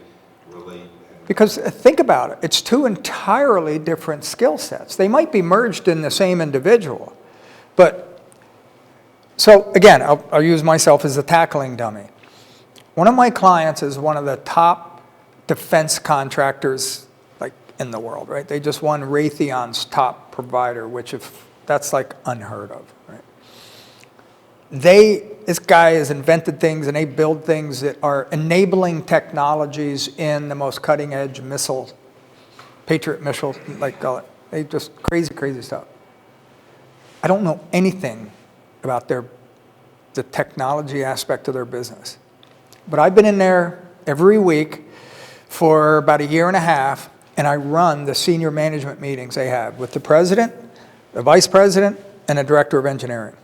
relate. And Because think about it, it's two entirely different skill sets. They might be merged in the same individual. But, so again, I'll use myself as a tackling dummy. One of my clients is one of the top defense contractors like in the world, right? They just won Raytheon's top provider, which that's like unheard of, right? They this guy has invented things and they build things that are enabling technologies in the most cutting edge missile, Patriot missile, like call it. They just crazy stuff. I don't know anything about the technology aspect of their business. But I've been in there every week for about a year and a half, and I run the senior management meetings they have with the president, the vice president, and the director of engineering.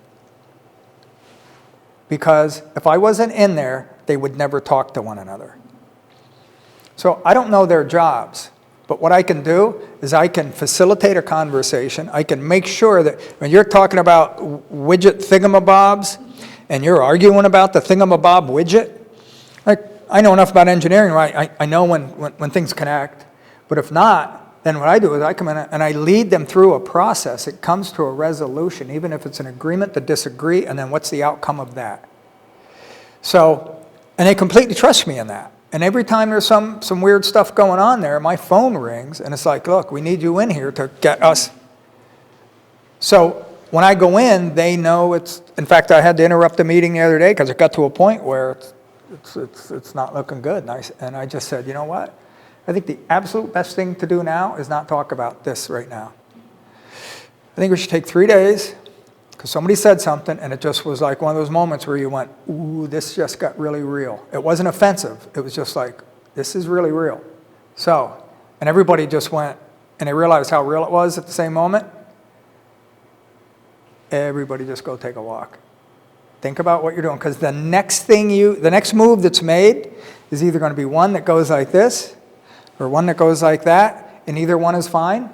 Because if I wasn't in there, they would never talk to one another. So I don't know their jobs, but what I can do is I can facilitate a conversation. I can make sure that when you're talking about widget thingamabobs and you're arguing about the thingamabob widget, like, I know enough about engineering, right? I know when things connect. But if not, then what I do is I come in and I lead them through a process. It comes to a resolution, even if it's an agreement to disagree, and then what's the outcome of that? So, and they completely trust me in that. And every time there's some weird stuff going on there, my phone rings, and it's like, look, we need you in here to get us. So when I go in, they know it's, in fact, I had to interrupt the meeting the other day because it got to a point where it's not looking good. And I just said, you know what? I think the absolute best thing to do now is not talk about this right now. I think we should take 3 days, because somebody said something, and it just was like one of those moments where you went, ooh, this just got really real. It wasn't offensive. It was just like, this is really real. So, and everybody just went, and they realized how real it was at the same moment. Everybody just go take a walk. Think about what you're doing, because the next move that's made is either going to be one that goes like this or one that goes like that, and either one is fine.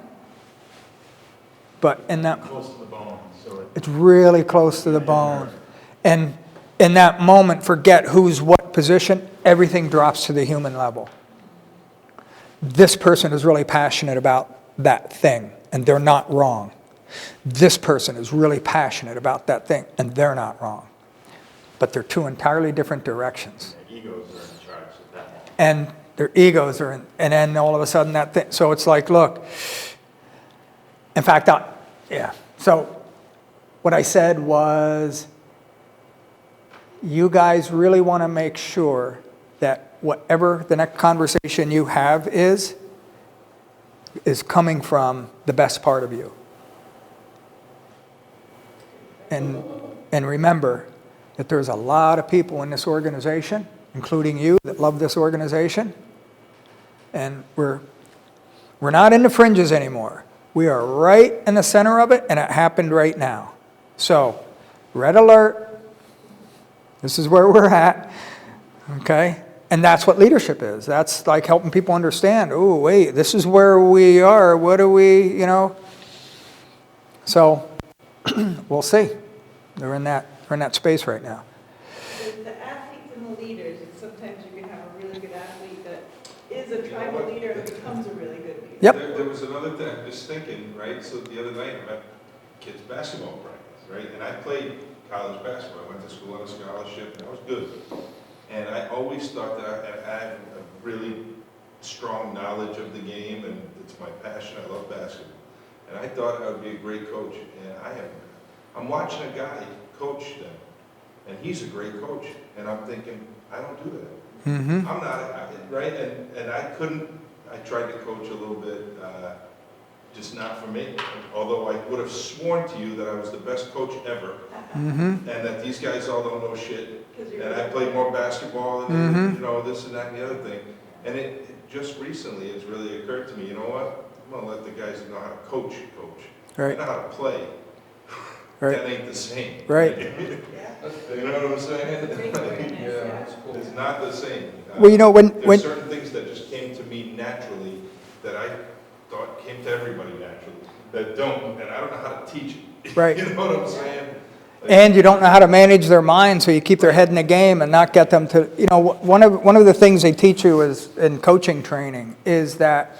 But in that, Close to the bone, so it's really close to the bone. And in that moment, forget who's what position, everything drops to the human level. This person is really passionate about that thing, and they're not wrong. This person is really passionate about that thing, and they're not wrong. But they're two entirely different directions. their egos are in charge at that moment. And their egos are in, and then all of a sudden that thing, so it's like, look, in fact, so what I said was, you guys really want to make sure that whatever the next conversation you have is coming from the best part of you. And remember that there's a lot of people in this organization, including you, that love this organization. And we're not in the fringes anymore. We are right in the center of it, and it happened right now. So, red alert. This is where we're at. Okay? And that's what leadership is. That's like helping people understand, oh, wait, this is where we are. What do we, So, we'll see. They're in that space right now. The athletes and the leaders, and sometimes you can have a really good athlete that is a tribal leader and becomes a really good leader. Yep. There was another thing, I'm just thinking, right, so the other night, I'm at kids' basketball practice, right, and I played college basketball, I went to school on a scholarship, and I was good. And I always thought that I had a really strong knowledge of the game, and it's my passion, I love basketball. And I thought I would be a great coach, and I'm watching a guy coach them, and he's a great coach, and I'm thinking, I don't do that. Mm-hmm. I'm not, right, and I tried to coach a little bit, just not for me. Although I would have sworn to you that I was the best coach ever, Mm-hmm. and that these guys all don't know shit. 'Cause you're And I played more basketball than, this and that and the other thing. And it just recently, it's really occurred to me, you know what? I'm gonna let the guys know how to coach. Right. I know how to play. Right. That ain't the same. Right. Yeah. You know what I'm saying? Great awareness, yeah. That's cool. It's not the same. Well, when There's certain things that just came to me naturally that I thought came to everybody naturally, that don't, and I don't know how to teach it. Right. You know what I'm saying? And you don't know how to manage their mind, so you keep their head in the game and not get them to, one of the things they teach you is in coaching training is that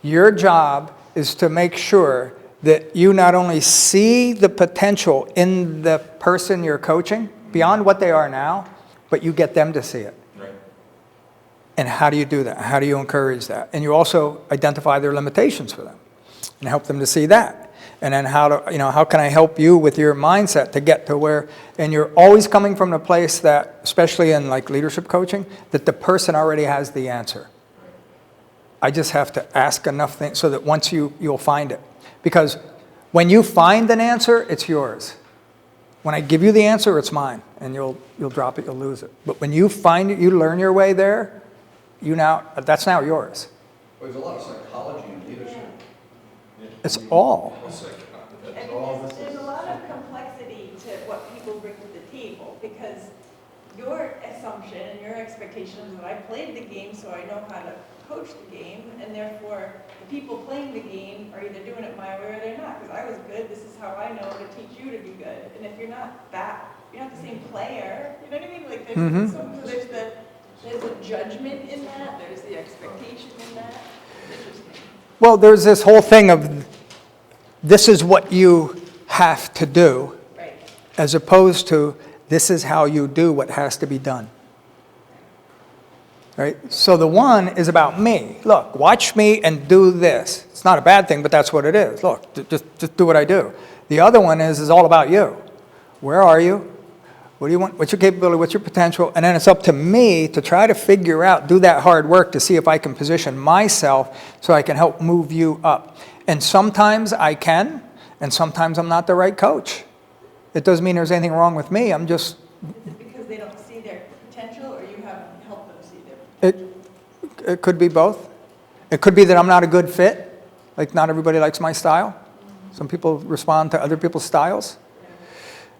your job is to make sure that you not only see the potential in the person you're coaching beyond what they are now, but you get them to see it. Right. And how do you do that? How do you encourage that? And you also identify their limitations for them and help them to see that. And then how can I help you with your mindset to get to where, and you're always coming from the place that, especially in like leadership coaching, that the person already has the answer. I just have to ask enough things so that once you'll find it. Because when you find an answer, it's yours. When I give you the answer, it's mine, and you'll drop it, you'll lose it. But when you find it, you learn your way there, that's now yours. There's a lot of psychology in leadership. It's all. I mean, there's a lot of complexity to what people bring to the table, because your assumption and your expectation is that I played the game, so I know how to coach the game, and therefore the people playing the game are either doing it my way or they're not, because I was good, this is how I know to teach you to be good. And if you're not the same player, you know what I mean? Like there's a judgment in that, there's the expectation in that. It's interesting. Well, there's this whole thing of this is what you have to do, Right. as opposed to this is how you do what has to be done. Right? So the one is about me. Look, watch me and do this. It's not a bad thing, but that's what it is. Look, just do what I do. The other one is all about you. Where are you? What do you want? What's your capability? What's your potential? And then it's up to me to try to figure out, do that hard work to see if I can position myself so I can help move you up. And sometimes I can, and sometimes I'm not the right coach. It doesn't mean there's anything wrong with me. I'm just... Is it because they don't see their potential, or you haven't helped them see their potential? It could be both. It could be that I'm not a good fit. Like not everybody likes my style. Some people respond to other people's styles.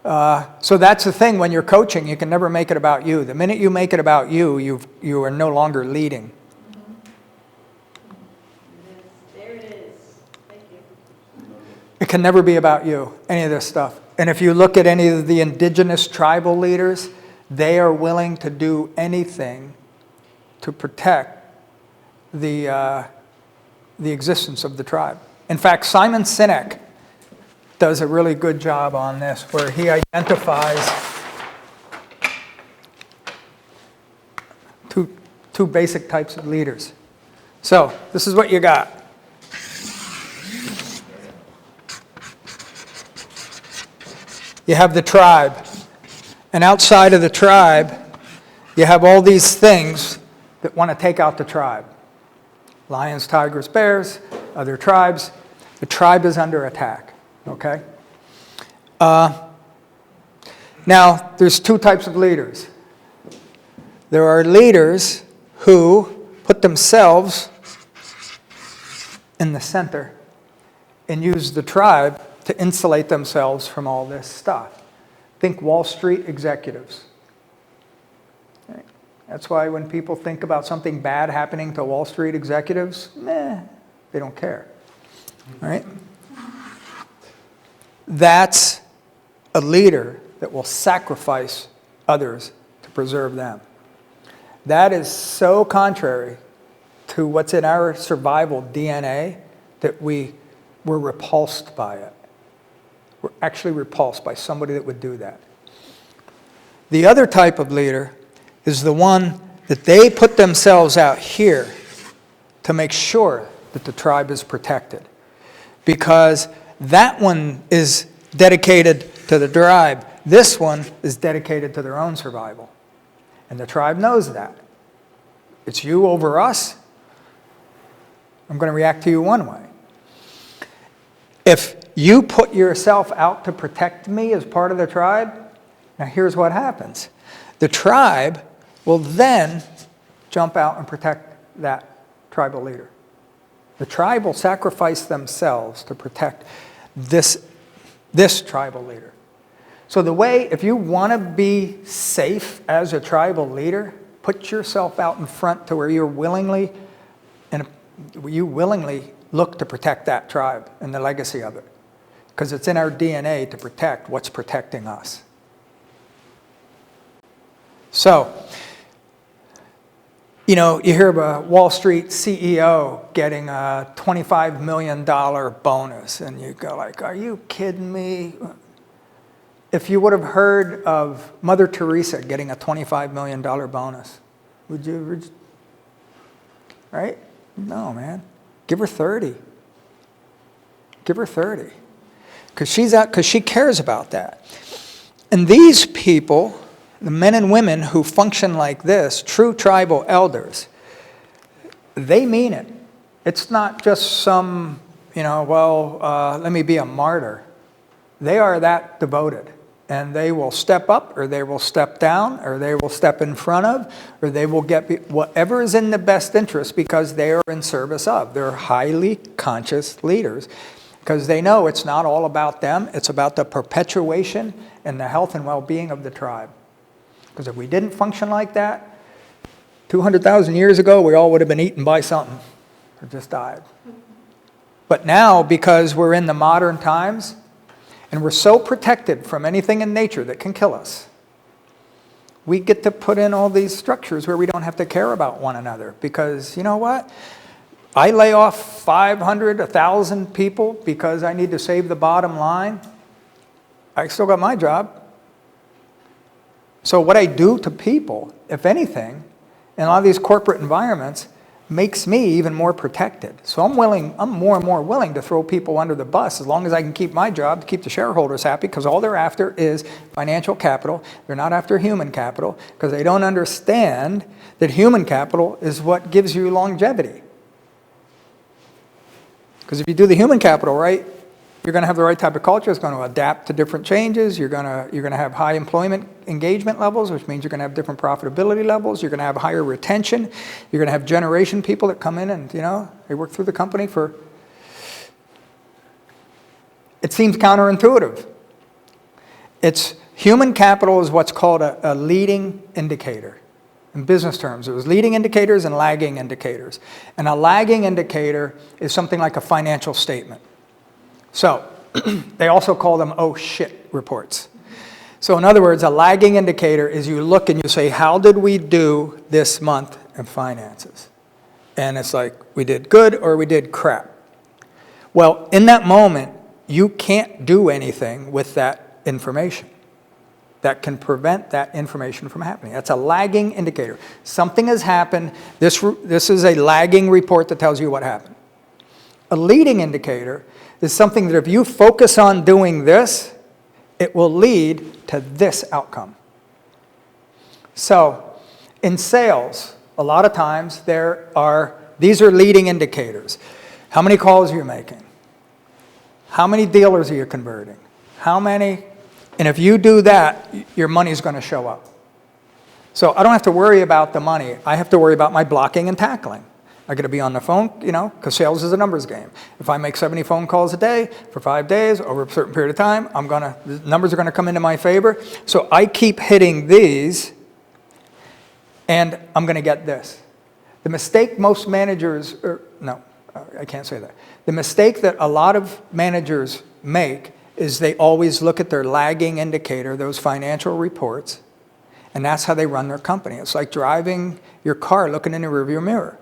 So that's the thing when you're coaching, you can never make it about you. The minute you make it about you, you are no longer leading. There it is. Thank you. It can never be about you, any of this stuff. And if you look at any of the indigenous tribal leaders, they are willing to do anything to protect the existence of the tribe. In fact, Simon Sinek does a really good job on this, where he identifies two basic types of leaders. So this is what you got. You have the tribe, and outside of the tribe, you have all these things that want to take out the tribe. Lions, tigers, bears, other tribes. The tribe is under attack. Okay? Now, there's two types of leaders. There are leaders who put themselves in the center and use the tribe to insulate themselves from all this stuff. Think Wall Street executives. Okay? That's why when people think about something bad happening to Wall Street executives, they don't care. All right? That's a leader that will sacrifice others to preserve them. That is so contrary to what's in our survival DNA that we're repulsed by it. We're actually repulsed by somebody that would do that. The other type of leader is the one that they put themselves out here to make sure that the tribe is protected. Because that one is dedicated to the tribe. This one is dedicated to their own survival. And the tribe knows that. It's you over us. I'm going to react to you one way. If you put yourself out to protect me as part of the tribe, now here's what happens. The tribe will then jump out and protect that tribal leader. The tribe will sacrifice themselves to protect this tribal leader. So the way, if you want to be safe as a tribal leader, put yourself out in front to where you willingly look to protect that tribe and the legacy of it. Because it's in our DNA to protect what's protecting us. So, you know, you hear of a Wall Street CEO getting a $25 million bonus, and you go like, are you kidding me? If you would have heard of Mother Teresa getting a $25 million bonus, would you, right? No, man. Give her 30. Give her 30. because she cares about that. And these people, the men and women who function like this, true tribal elders, they mean it. It's not just some, let me be a martyr. They are that devoted. And they will step up, or they will step down, or they will step in front of, or they will get whatever is in the best interest because they are in service of. They're highly conscious leaders because they know it's not all about them. It's about the perpetuation and the health and well-being of the tribe. Because if we didn't function like that, 200,000 years ago, we all would have been eaten by something or just died. But now, because we're in the modern times, and we're so protected from anything in nature that can kill us, we get to put in all these structures where we don't have to care about one another. Because you know what? I lay off 500, 1,000 people because I need to save the bottom line. I still got my job. So what I do to people, if anything, in a lot of these corporate environments, makes me even more protected. So I'm more and more willing to throw people under the bus as long as I can keep my job, to keep the shareholders happy, because all they're after is financial capital. They're not after human capital, because they don't understand that human capital is what gives you longevity. Because if you do the human capital right, you're going to have the right type of culture. It's going to adapt to different changes. You're going to have high employment engagement levels, which means you're going to have different profitability levels. You're going to have higher retention. You're going to have generation people that come in and, they work through the company for... It seems counterintuitive. Human capital is what's called a leading indicator. In business terms, it was leading indicators and lagging indicators. And a lagging indicator is something like a financial statement. So, they also call them oh shit reports. So in other words, a lagging indicator is you look and you say, how did we do this month in finances? And it's like, we did good or we did crap. Well, in that moment, you can't do anything with that information that can prevent that information from happening. That's a lagging indicator. Something has happened. This is a lagging report that tells you what happened. A leading indicator is something that if you focus on doing this, it will lead to this outcome. So, in sales, a lot of times these are leading indicators. How many calls are you making? How many dealers are you converting? How many? And if you do that, your money's going to show up. So I don't have to worry about the money. I have to worry about my blocking and tackling. I got to be on the phone, because sales is a numbers game. If I make 70 phone calls a day for 5 days over a certain period of time, the numbers are going to come into my favor. So I keep hitting these, and I'm going to get this. The mistake most managers, I can't say that. The mistake that a lot of managers make is they always look at their lagging indicator, those financial reports, and that's how they run their company. It's like driving your car looking in the rearview mirror.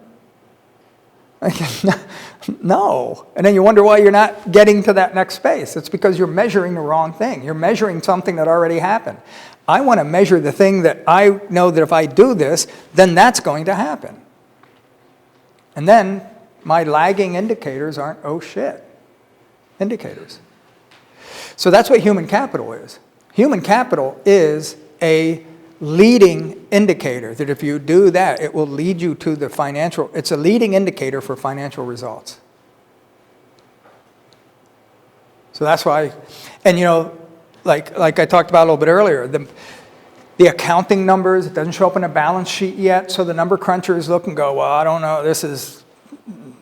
No. And then you wonder why you're not getting to that next space. It's because you're measuring the wrong thing. You're measuring something that already happened. I want to measure the thing that I know that if I do this, then that's going to happen. And then my lagging indicators aren't oh shit indicators. So that's what human capital is. Human capital is a leading indicator that if you do that, it will lead you to the financial, it's a leading indicator for financial results. So that's why, and like I talked about a little bit earlier, the accounting numbers, it doesn't show up in a balance sheet yet, so the number crunchers look and go, well, I don't know, this is,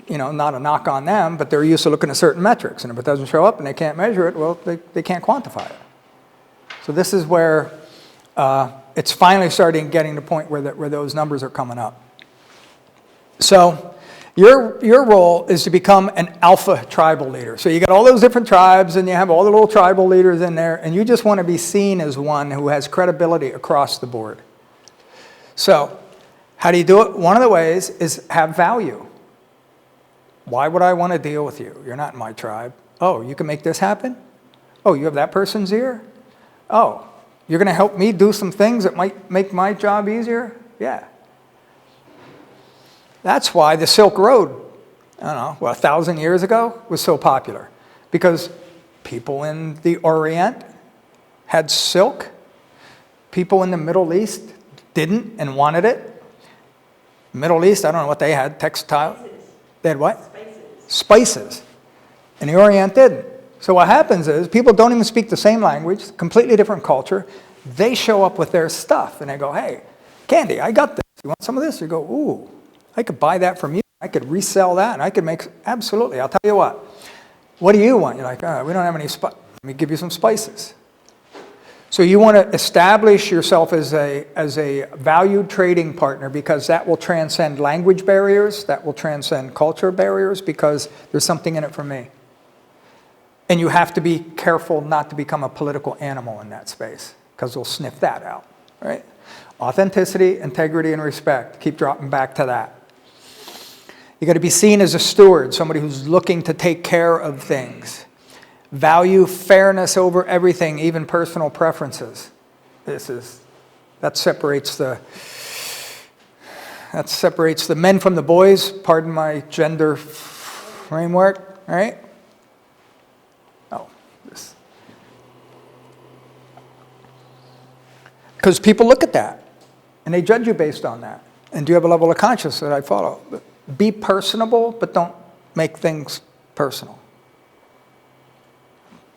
not a knock on them, but they're used to looking at certain metrics, and if it doesn't show up and they can't measure it, well, they can't quantify it. So this is where it's finally getting to the point where those numbers are coming up. So your role is to become an alpha tribal leader. So you got all those different tribes and you have all the little tribal leaders in there, and you just want to be seen as one who has credibility across the board. So how do you do it? One of the ways is have value. Why would I want to deal with you? You're not in my tribe. Oh, you can make this happen? Oh, you have that person's ear? Oh, you're going to help me do some things that might make my job easier? Yeah. That's why the Silk Road, 1,000 years ago, was so popular. Because People in the Orient had silk. People in the Middle East didn't and wanted it. Middle East, I don't know what they had, textile. They had what? Spices. And the Orient didn't. So what happens is people don't even speak the same language, completely different culture. They show up with their stuff and they go, hey, Candy, I got this. You want some of this? You go, ooh, I could buy that from you. I could resell that and I could make, absolutely. I'll tell you what. What do you want? You're like, we don't have any spices. Let me give you some spices. So you want to establish yourself as a valued trading partner because that will transcend language barriers, that will transcend culture barriers because there's something in it for me. And you have to be careful not to become a political animal in that space because they'll sniff that out, right? Authenticity, integrity, and respect. Keep dropping back to that. You got to be seen as a steward, somebody who's looking to take care of things. Value fairness over everything, even personal preferences. That separates the men from the boys, pardon my gender framework, right? Oh, this. Because people look at that and they judge you based on that. And do you have a level of consciousness that I follow? Be personable, but don't make things personal.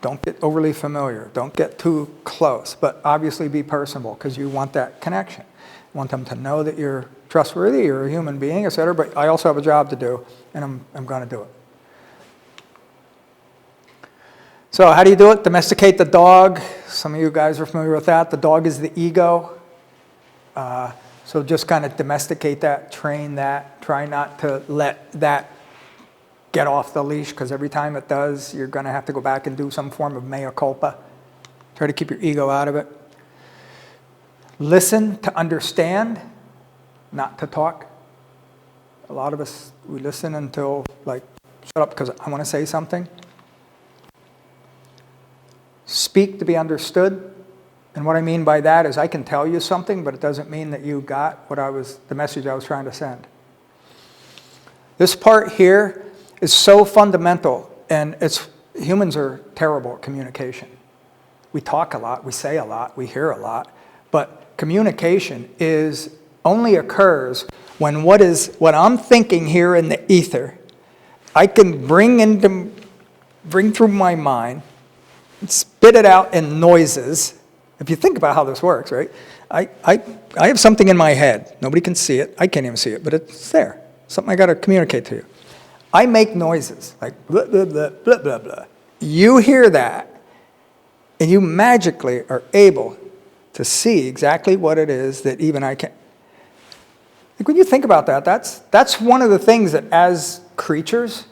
Don't get overly familiar. Don't get too close. But obviously be personable because you want that connection. You want them to know that you're trustworthy, you're a human being, etc. But I also have a job to do, and I'm going to do it. So how do you do it? Domesticate the dog. Some of you guys are familiar with that. The dog is the ego. So just kind of domesticate that, train that. Try not to let that get off the leash, because every time it does, you're going to have to go back and do some form of mea culpa. Try to keep your ego out of it. Listen to understand, not to talk. A lot of us, we listen until, like, shut up because I want to say something. Speak to be understood. And what I mean by that is I can tell you something, but it doesn't mean that you got the message I was trying to send. This part here is so fundamental, and humans are terrible at communication. We talk a lot, we say a lot, we hear a lot, but communication only occurs when what I'm thinking here in the ether, I can bring through my mind, spit it out in noises. If you think about how this works, right? I have something in my head. Nobody can see it. I can't even see it, but it's there. Something I got to communicate to you. I make noises like blah, blah, blah, blah, blah, blah. You hear that, and you magically are able to see exactly what it is that even I can't. Like when you think about that, that's one of the things that as creatures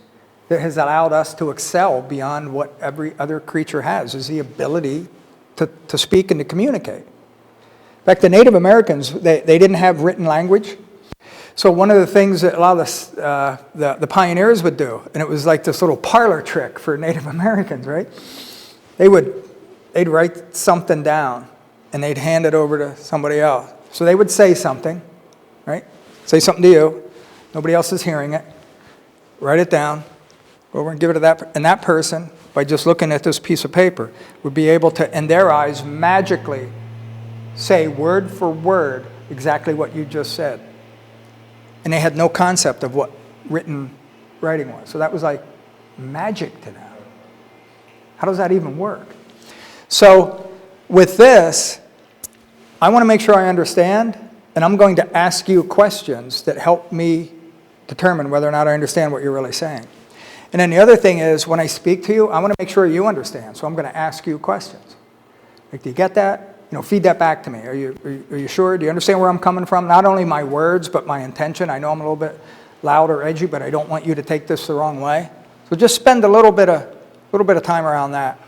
that has allowed us to excel beyond what every other creature has, is the ability to speak and to communicate. In fact, the Native Americans, they didn't have written language. So one of the things that a lot of the pioneers would do, and it was like this little parlor trick for Native Americans, right? They'd write something down, and they'd hand it over to somebody else. So they would say something, right? Say something to you. Nobody else is hearing it. Write it down. Go over and give it to that. And that person, by just looking at this piece of paper, would be able to, in their eyes, magically say word for word exactly what you just said. And they had no concept of what writing was. So that was like magic to them. How does that even work? So with this, I want to make sure I understand, and I'm going to ask you questions that help me determine whether or not I understand what you're really saying. And then the other thing is, when I speak to you, I want to make sure you understand. So I'm going to ask you questions. Like, do you get that? Feed that back to me. Are you sure? Do you understand where I'm coming from? Not only my words, but my intention. I know I'm a little bit loud or edgy, but I don't want you to take this the wrong way. So just spend a little bit of time around that.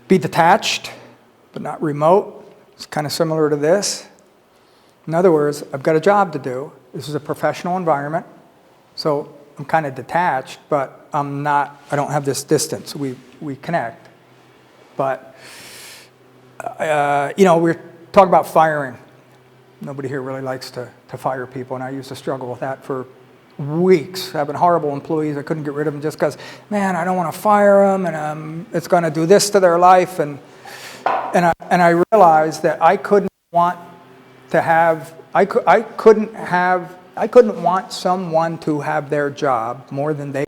Be detached, but not remote. It's kind of similar to this. In other words, I've got a job to do. This is a professional environment. So I'm kind of detached, but I don't have this distance. We connect. But, we're talking about firing. Nobody here really likes to fire people, and I used to struggle with that for weeks having horrible employees. I couldn't get rid of them just because, man, I don't want to fire them, and it's going to do this to their life. And I realized that I couldn't want to have, I couldn't want someone to have their job more than they.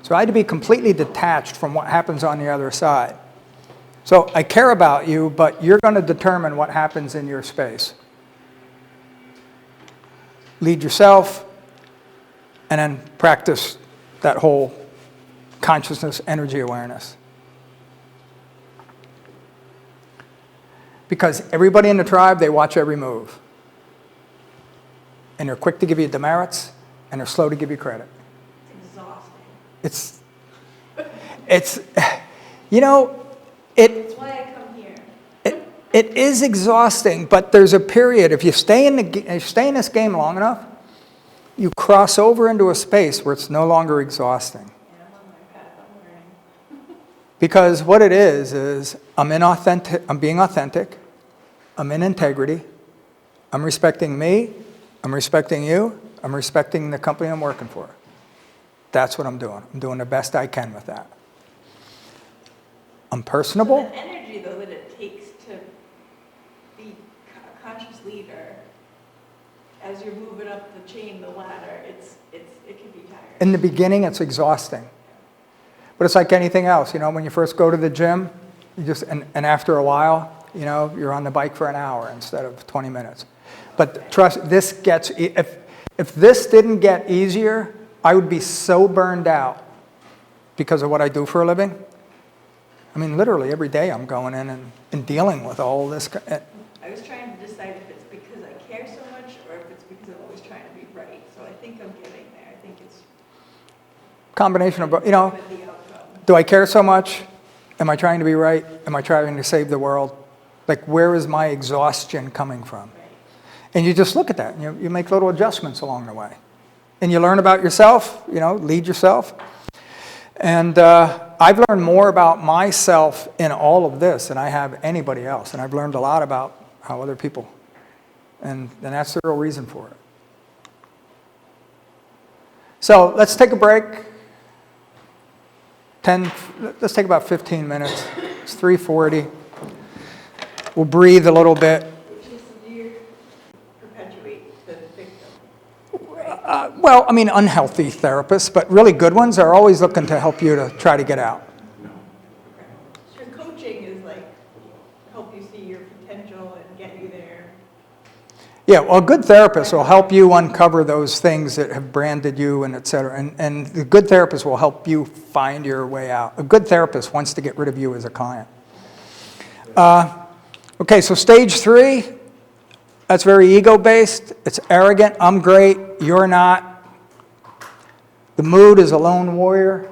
So I had to be completely detached from what happens on the other side. So I care about you, but you're going to determine what happens in your space. Lead yourself, and then practice that whole consciousness, energy awareness. Because everybody in the tribe, they watch every move. And they're quick to give you demerits, and they're slow to give you credit. It's exhausting. It's you know, That's why I come here. it is exhausting, but there's a period. If you stay in this game long enough, you cross over into a space where it's no longer exhausting. Yeah, I'm on my path, I'm learning. Because what it is I'm being authentic, I'm in integrity, I'm respecting me, I'm respecting you, I'm respecting the company I'm working for. That's what I'm doing. I'm doing the best I can with that. I'm personable. So the energy, though, that it takes to be a conscious leader, as you're moving up the chain, the ladder, it can be tiring. In the beginning, it's exhausting. But it's like anything else, you know, when you first go to the gym, you just, and after a while, you know, you're on the bike for an hour instead of 20 minutes. But trust, this gets, if this didn't get easier, I would be so burned out because of what I do for a living. I mean, literally every day I'm going in and dealing with all this. I was trying to decide if it's because I care so much or if it's because I'm always trying to be right. So I think I'm getting there. I think it's Combination of both, you know. the outcome. Do I care so much? Am I trying to be right? Am I trying to save the world? Like, where is my exhaustion coming from? Right. And you just look at that, and you make little adjustments along the way. And you learn about yourself, you know, lead yourself. And I've learned more about myself in all of this than I have anybody else. And I've learned a lot about how other people, and that's the real reason for it. So let's take a break. Let's take about 15 minutes. It's 3:40. We'll breathe a little bit. Which is you perpetuate the victim. Well, I mean, unhealthy therapists, but really good ones are always looking to help you to try to get out. So coaching is like help you see your potential and get you there. Yeah, well, a good therapist will help you uncover those things that have branded you and et cetera. And the good therapist will help you find your way out. A good therapist wants to get rid of you as a client. Okay, so stage 3, that's very ego-based. It's arrogant. I'm great. You're not. The mood is a lone warrior.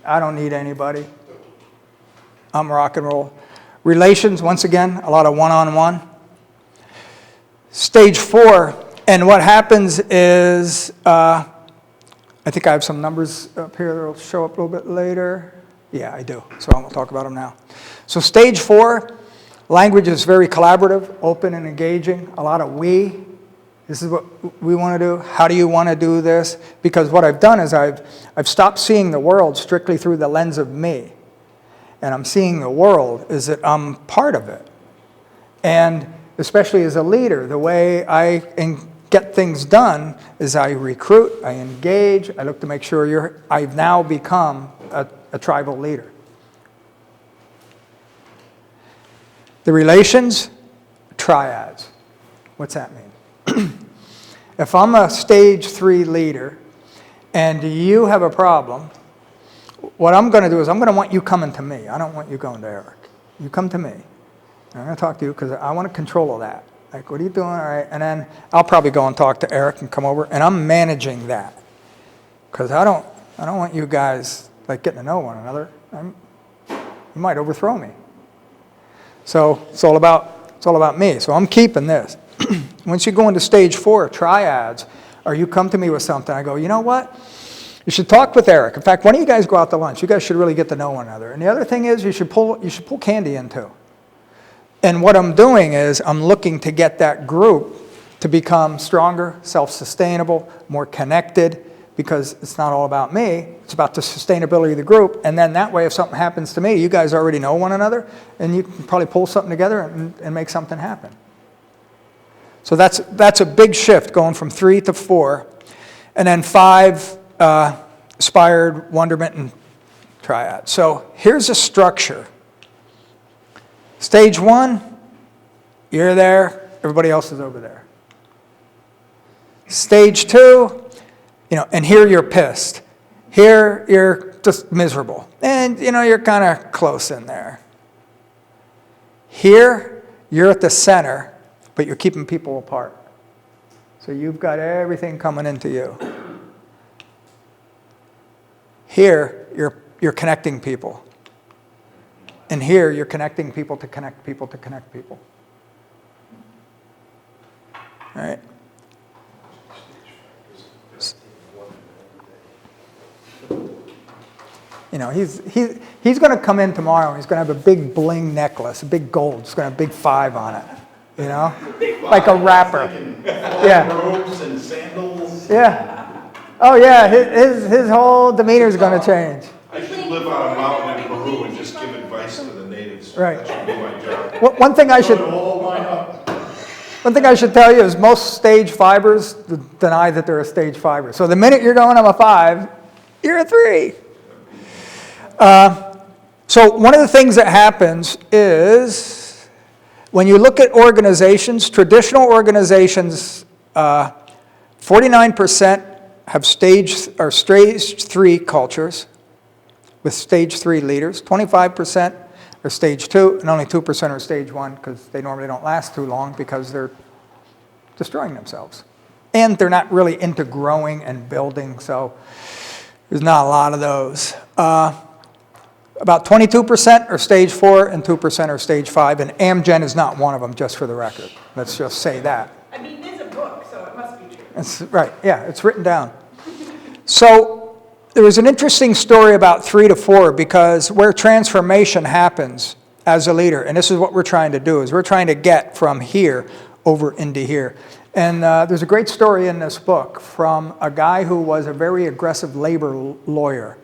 I don't need anybody. I'm rock and roll. Relations, once again, a lot of one-on-one. Stage 4, and what happens is, I think I have some numbers up here that will show up a little bit later. Yeah, I do, so I won't talk about them now. So stage 4, language is very collaborative, open and engaging, a lot of we. This is what we want to do. How do you want to do this? Because what I've done is I've stopped seeing the world strictly through the lens of me. And I'm seeing the world is that I'm part of it. And especially as a leader, the way I get things done is I recruit, I engage, I look to make sure I've now become a tribal leader. The relations, triads. What's that mean? If I'm a stage 3 leader and you have a problem, what I'm going to do is I'm going to want you coming to me. I don't want you going to Eric. You come to me. I'm going to talk to you because I want to control all that. Like, what are you doing? All right. And then I'll probably go and talk to Eric and come over, and I'm managing that. Because I don't want you guys like getting to know one another. You might overthrow me. So it's all about me. So I'm keeping this. Once you go into stage 4, triads, or you come to me with something, I go, you know what? You should talk with Eric. In fact, why don't you guys go out to lunch? You guys should really get to know one another. And the other thing is you should pull Candy in too. And what I'm doing is I'm looking to get that group to become stronger, self-sustainable, more connected, because it's not all about me, it's about the sustainability of the group. And then that way, if something happens to me, you guys already know one another, and you can probably pull something together and make something happen. So that's a big shift, going from 3 to 4. And then 5, aspired, wonderment, and triad. So here's a structure. Stage 1, you're there, everybody else is over there. Stage 2, and here you're pissed. Here you're just miserable. And, you're kind of close in there. Here, you're at the center, but you're keeping people apart. So you've got everything coming into you. Here, you're connecting people. And here, you're connecting people to connect people to connect people. All right? He's going to come in tomorrow and he's going to have a big bling necklace, a big gold. It's going to have a big 5 on it, like a rapper. Yeah. Robes and sandals. Yeah. Oh yeah, his whole demeanor is going to change. I should live on a mountain in Peru and just give advice to the natives. Right. That should be my job. One thing I should All line up. One thing I should tell you is most stage 5ers deny that they're a stage 5er. So the minute you're going, I'm a 5, you're a 3. So one of the things that happens is when you look at organizations, traditional organizations, 49% have stage 3 cultures with stage 3 leaders. 25% are stage 2, and only 2% are stage 1 because they normally don't last too long because they're destroying themselves. And they're not really into growing and building, so there's not a lot of those. About 22% are stage 4 and 2% are stage 5, and Amgen is not one of them, just for the record. Let's just say that. I mean, there's a book, so it must be true. That's right, yeah, it's written down. So there was an interesting story about 3 to 4 because where transformation happens as a leader, and this is what we're trying to do, is we're trying to get from here over into here. And there's a great story in this book from a guy who was a very aggressive labor lawyer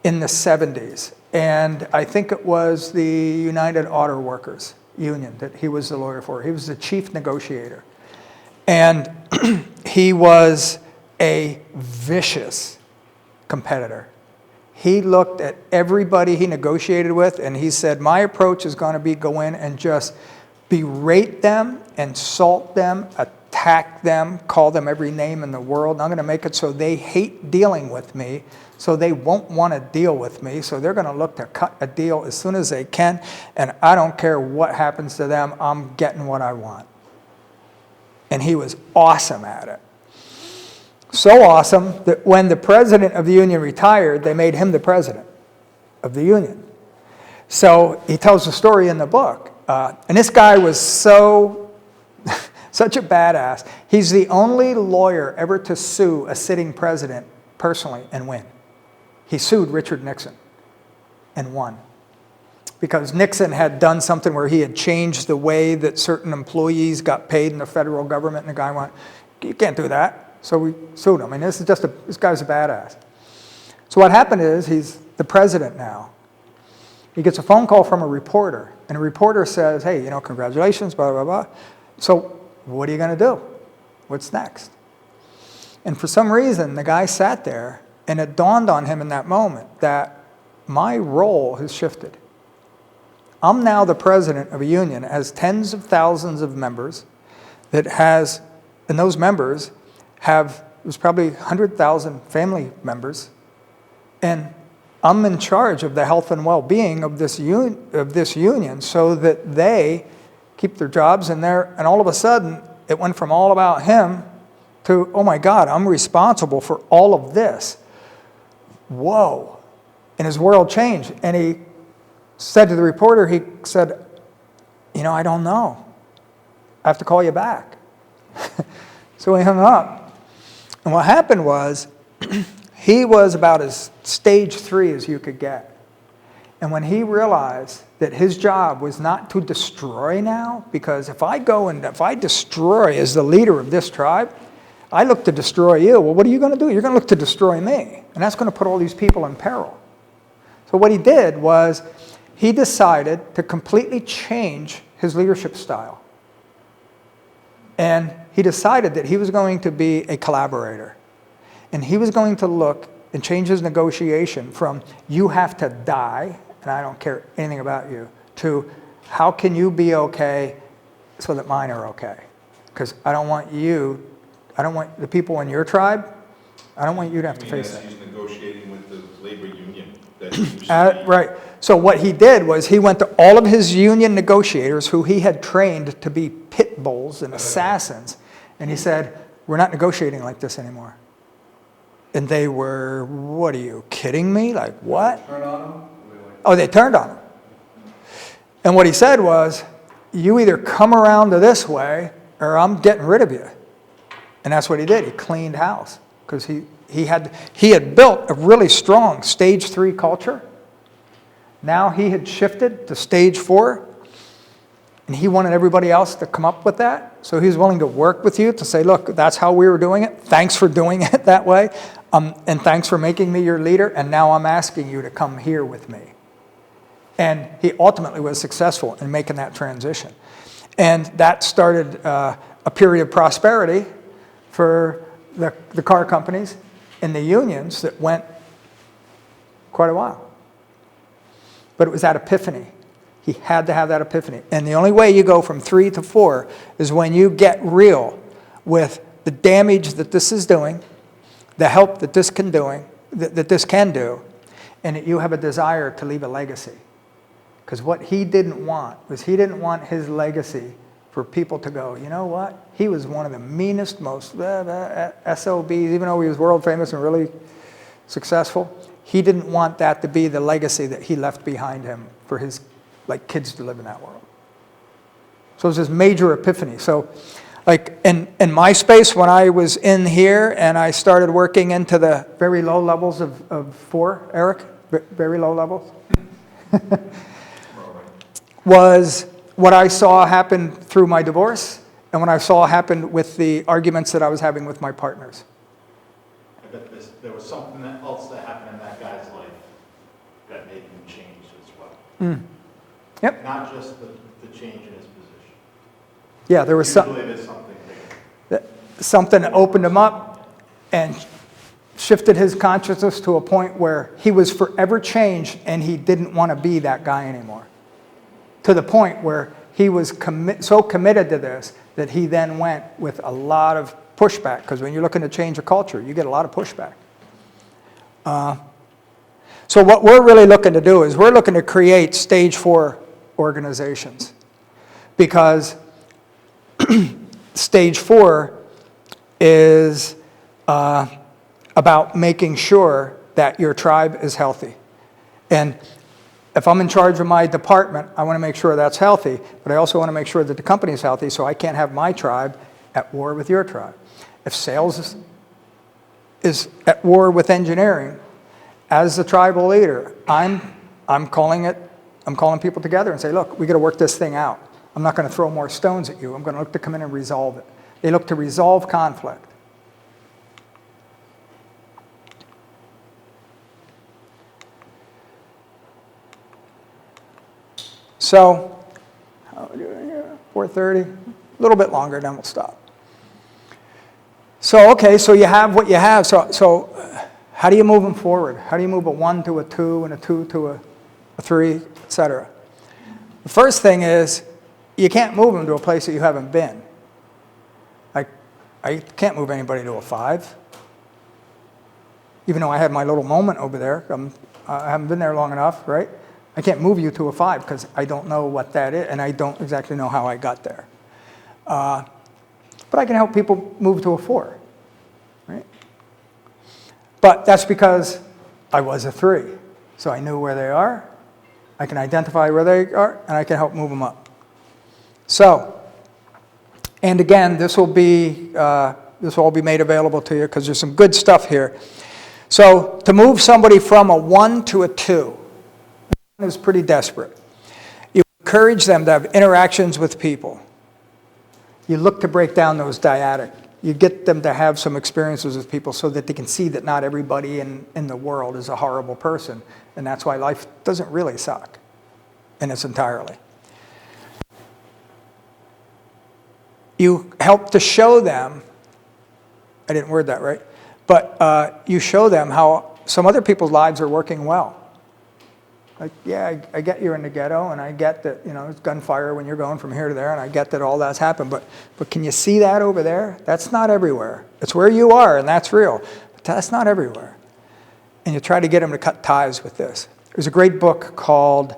in the 70s. And I think it was the United Auto Workers Union that he was the lawyer for. He was the chief negotiator. And he was a vicious competitor. He looked at everybody he negotiated with and he said, my approach is going to be go in and just berate them, insult them, attack them, call them every name in the world. I'm going to make it so they hate dealing with me, so they won't want to deal with me, so they're going to look to cut a deal as soon as they can, and I don't care what happens to them, I'm getting what I want. And he was awesome at it. So awesome that when the president of the union retired, they made him the president of the union. So he tells the story in the book. And this guy was such a badass. He's the only lawyer ever to sue a sitting president personally and win. He sued Richard Nixon and won. Because Nixon had done something where he had changed the way that certain employees got paid in the federal government, and the guy went, you can't do that. So we sued him. I mean, this guy's a badass. So what happened is he's the president now. He gets a phone call from a reporter, and a reporter says, hey, congratulations, blah, blah, blah. So what are you going to do? What's next? And for some reason, the guy sat there, and it dawned on him in that moment that my role has shifted. I'm now the president of a union that has tens of thousands of members and those members there's probably 100,000 family members, and I'm in charge of the health and well-being of this union so that they keep their jobs and all of a sudden it went from all about him to, oh my God, I'm responsible for all of this. Whoa. And his world changed. And he said to the reporter, he said, I don't know. I have to call you back. So he hung up. And what happened was, he was about as stage 3 as you could get. And when he realized that his job was not to destroy now, because if I go and if I destroy as the leader of this tribe, I look to destroy you. Well, what are you going to do? You're going to look to destroy me. And that's going to put all these people in peril. So what he did was he decided to completely change his leadership style. And he decided that he was going to be a collaborator. And he was going to look and change his negotiation from you have to die, and I don't care anything about you, to how can you be okay so that mine are okay? Because I don't want the people in your tribe, I don't want you to have to face that. He's negotiating with the labor union that he used to be. Right. So what he did was he went to all of his union negotiators who he had trained to be pit bulls and assassins, and he said, we're not negotiating like this anymore. And they were, what are you, kidding me? Like, what? Turn on them? Oh, they turned on him. And what he said was, you either come around to this way or I'm getting rid of you. And that's what he did. He cleaned house because he had built a really strong stage 3 culture. Now he had shifted to stage 4, and he wanted everybody else to come up with that. So he was willing to work with you to say, look, that's how we were doing it. Thanks for doing it that way. And thanks for making me your leader. And now I'm asking you to come here with me. And he ultimately was successful in making that transition. And that started a period of prosperity for the car companies and the unions that went quite a while. But it was that epiphany. He had to have that epiphany. And the only way you go from 3 to 4 is when you get real with the damage that this is doing, the help that this can do, and that you have a desire to leave a legacy. Because what he didn't want was he didn't want his legacy for people to go, you know what? He was one of the meanest, most SOBs, even though he was world famous and really successful. He didn't want that to be the legacy that he left behind him for his kids to live in that world. So it was this major epiphany. So like in my space, when I was in here and I started working into the very low levels of 4, Eric, very low levels, was what I saw happen through my divorce and what I saw happen with the arguments that I was having with my partners. I bet there was something else that happened in that guy's life that made him change as well. Yep. Not just the change in his position. Yeah, there was Usually there's something bigger. something that opened him up and shifted his consciousness to a point where he was forever changed and he didn't want to be that guy anymore. To the point where he was so committed to this that he then went with a lot of pushback, because when you're looking to change a culture, you get a lot of pushback. So what we're really looking to do is we're looking to create stage 4 organizations, because stage 4 is about making sure that your tribe is healthy. And if I'm in charge of my department, I want to make sure that's healthy, but I also want to make sure that the company is healthy so I can't have my tribe at war with your tribe. If sales is at war with engineering, as the tribal leader, I'm calling people together and say, look, we got to work this thing out. I'm not going to throw more stones at you. I'm going to look to come in and resolve it. They look to resolve conflict. So, how are we doing here? 4:30, a little bit longer, then we'll stop. So, okay, so you have what you have. So how do you move them forward? How do you move a 1 to a 2 and a 2 to a 3, etc.? The first thing is you can't move them to a place that you haven't been. Like, I can't move anybody to a 5. Even though I had my little moment over there. I haven't been there long enough, right? I can't move you to a 5 because I don't know what that is, and I don't exactly know how I got there. But I can help people move to a 4, right? But that's because I was a 3. So I knew where they are, I can identify where they are, and I can help move them up. So, and again, this will all be made available to you because there's some good stuff here. So to move somebody from a 1 to a 2, is pretty desperate. You encourage them to have interactions with people. You look to break down those dyadic. You get them to have some experiences with people so that they can see that not everybody in the world is a horrible person. And that's why life doesn't really suck in its entirety. You help to show them, I didn't word that right, but you show them how some other people's lives are working well. Like, yeah, I get you're in the ghetto, and I get that, it's gunfire when you're going from here to there, and I get that all that's happened, but can you see that over there? That's not everywhere. It's where you are, and that's real, but that's not everywhere. And you try to get them to cut ties with this. There's a great book called,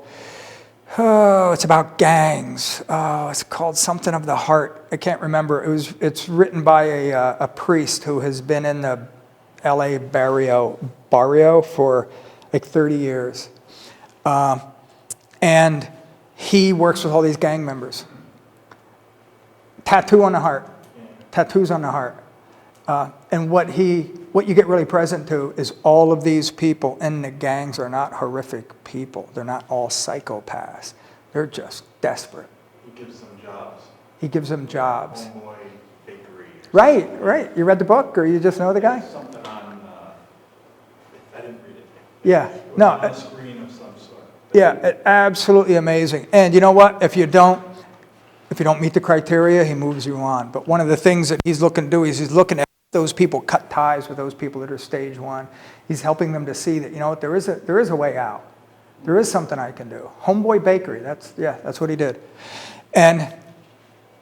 it's about gangs. It's called something of the heart. I can't remember. It's written by a priest who has been in the LA barrio for like 30 years. And he works with all these gang members. Tattoo on the heart. Tattoos on the heart. And what you get really present to is all of these people in the gangs are not horrific people. They're not all psychopaths. They're just desperate. He gives them jobs. He gives them jobs. Homeboy bakery. Right. You read the book, or you just know the guy? Something on, I didn't read it. Yeah. It was No. on a screen of some sort. Yeah, absolutely amazing. And you know what? If you don't meet the criteria, he moves you on. But one of the things that he's looking to do is he's looking at those people, cut ties with those people that are stage one. He's helping them to see that, what, there is a way out. There is something I can do. Homeboy Bakery, that's what he did. And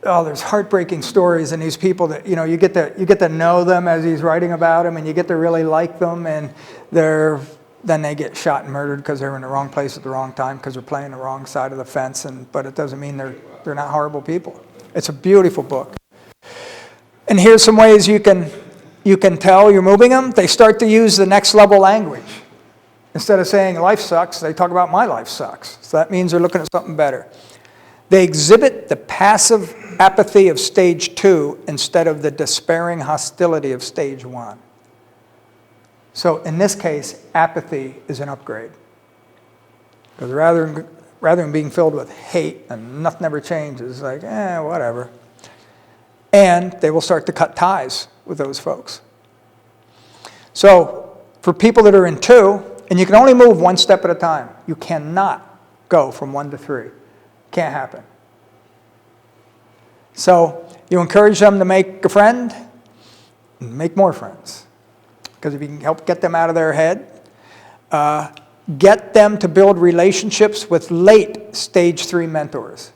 there's heartbreaking stories in these people that, you get to know them as he's writing about them, and you get to really like them, and then they get shot and murdered because they're in the wrong place at the wrong time because they're playing the wrong side of the fence. But it doesn't mean they're not horrible people. It's a beautiful book. And here's some ways you can tell you're moving them. They start to use the next level language. Instead of saying life sucks, they talk about my life sucks. So that means they're looking at something better. They exhibit the passive apathy of stage 2 instead of the despairing hostility of stage 1. So in this case, apathy is an upgrade. Because rather than being filled with hate and nothing ever changes, like, whatever. And they will start to cut ties with those folks. So for people that are in 2, and you can only move one step at a time. You cannot go from 1 to 3. Can't happen. So you encourage them to make a friend, and make more friends. Because if you can help get them out of their head, get them to build relationships with late stage 3 mentors.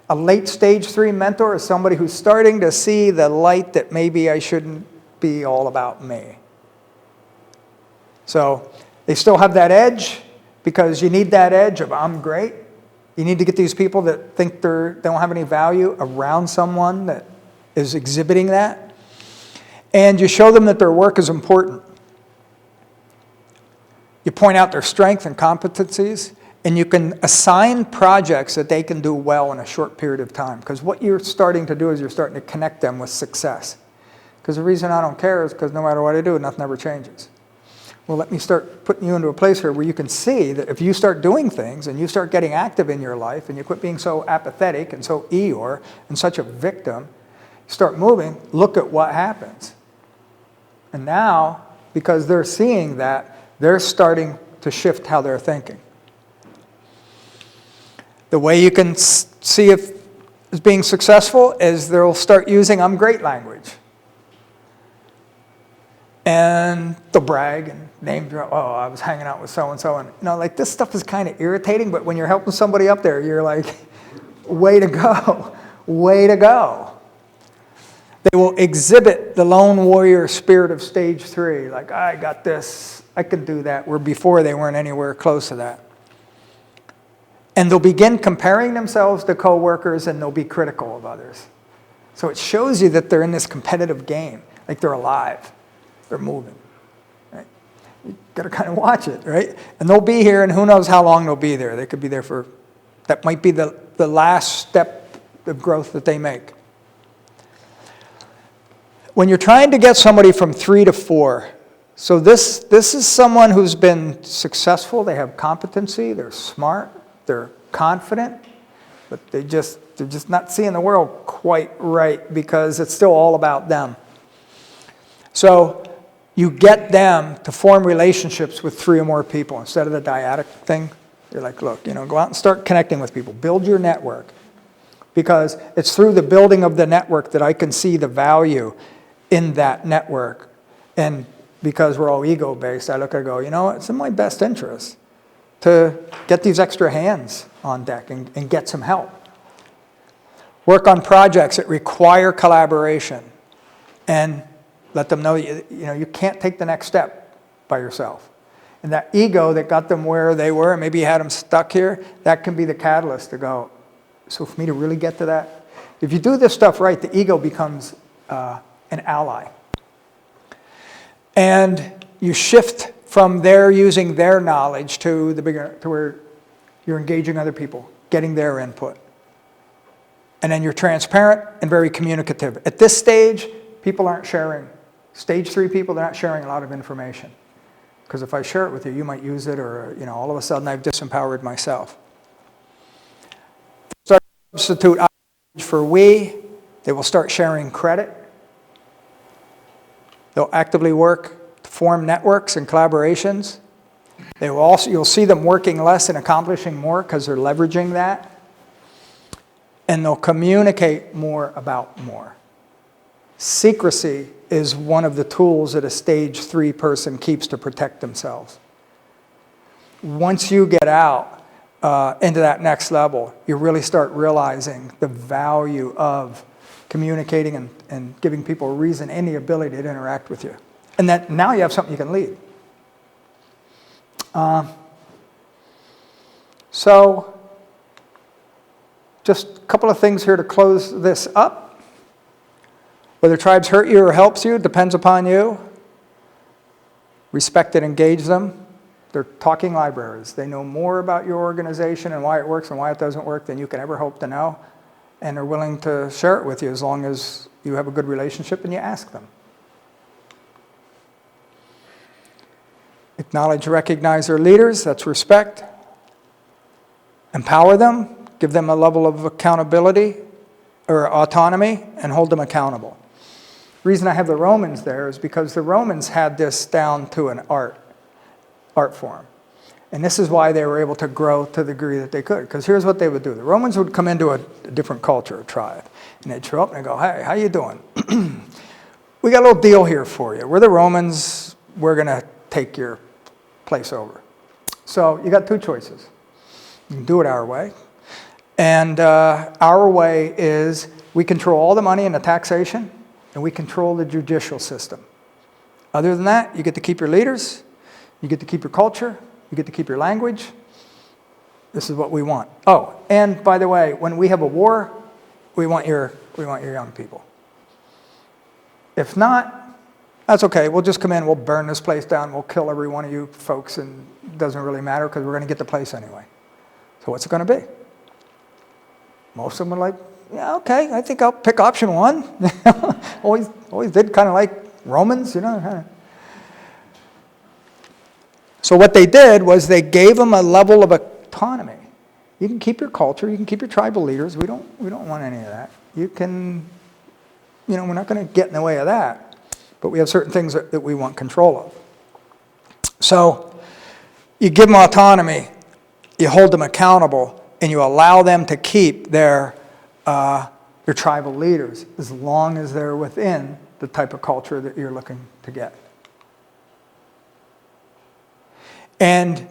A late stage 3 mentor is somebody who's starting to see the light that maybe I shouldn't be all about me. So they still have that edge, because you need that edge of I'm great. You need to get these people that think they don't have any value around someone that is exhibiting that. And you show them that their work is important. You point out their strengths and competencies, and you can assign projects that they can do well in a short period of time. Because what you're starting to do is you're starting to connect them with success. Because the reason I don't care is because no matter what I do, nothing ever changes. Well, let me start putting you into a place here where you can see that if you start doing things and you start getting active in your life and you quit being so apathetic and so Eeyore and such a victim, start moving, look at what happens. And now, because they're seeing that, they're starting to shift how they're thinking. The way you can see if it's being successful is they'll start using I'm great language. And they'll brag and name drop, I was hanging out with so-and-so. And this stuff is kind of irritating, but when you're helping somebody up there, you're like, way to go, way to go. They will exhibit the lone warrior spirit of stage 3. Like, I got this, I can do that, where before they weren't anywhere close to that. And they'll begin comparing themselves to coworkers, and they'll be critical of others. So it shows you that they're in this competitive game, like they're alive. They're moving, right? You got to kind of watch it, right? And they'll be here, and who knows how long they'll be there. They could be there that might be the last step of growth that they make. When you're trying to get somebody from 3 to 4, So this is someone who's been successful, they have competency, they're smart, they're confident, but they're just not seeing the world quite right because it's still all about them. So you get them to form relationships with 3 or more people instead of the dyadic thing. You're like, look, go out and start connecting with people. Build your network. Because it's through the building of the network that I can see the value in that network. And because we're all ego-based, I look and go, it's in my best interest to get these extra hands on deck and get some help. Work on projects that require collaboration and let them know you can't take the next step by yourself. And that ego that got them where they were, and maybe you had them stuck here, that can be the catalyst to go, so for me to really get to that, if you do this stuff right, the ego becomes an ally. And you shift from their using their knowledge to where you're engaging other people, getting their input. And then you're transparent and very communicative. At this stage, people aren't sharing. Stage 3 people, they're not sharing a lot of information. Because if I share it with you, you might use it, or all of a sudden I've disempowered myself. Start to substitute I for we. They will start sharing credit. They'll actively work to form networks and collaborations. They will also, you'll see them working less and accomplishing more because they're leveraging that. And they'll communicate more about more. Secrecy is one of the tools that a stage 3 person keeps to protect themselves. Once you get out into that next level, you really start realizing the value of communicating and giving people a reason and the ability to interact with you. And that now you have something you can lead. So, just a couple of things here to close this up. Whether tribes hurt you or helps you depends upon you. Respect and engage them. They're talking libraries. They know more about your organization and why it works and why it doesn't work than you can ever hope to know. And they're willing to share it with you as long as you have a good relationship and you ask them. Acknowledge and recognize their leaders. That's respect. Empower them. Give them a level of accountability or autonomy and hold them accountable. The reason I have the Romans there is because the Romans had this down to an art form. And this is why they were able to grow to the degree that they could. Because here's what they would do. The Romans would come into a different culture, a tribe. And they'd show up and they'd go, hey, how you doing? We got a little deal here for you. We're the Romans. We're going to take your place over. So you got 2 choices. You can do it our way. And our way is we control all the money and the taxation, and we control the judicial system. Other than that, you get to keep your leaders, you get to keep your culture, you get to keep your language. This is what we want. Oh, and by the way, when we have a war, we want your young people. If not, that's okay. We'll just come in, we'll burn this place down, we'll kill every one of you folks, and it doesn't really matter because we're going to get the place anyway. So what's it going to be? Most of them are like, yeah, okay, I think I'll pick option 1. always did kind of like Romans, So what they did was they gave them a level of autonomy. You can keep your culture, you can keep your tribal leaders. We don't want any of that. You can, we're not going to get in the way of that. But we have certain things that we want control of. So you give them autonomy, you hold them accountable, and you allow them to keep their tribal leaders as long as they're within the type of culture that you're looking to get. And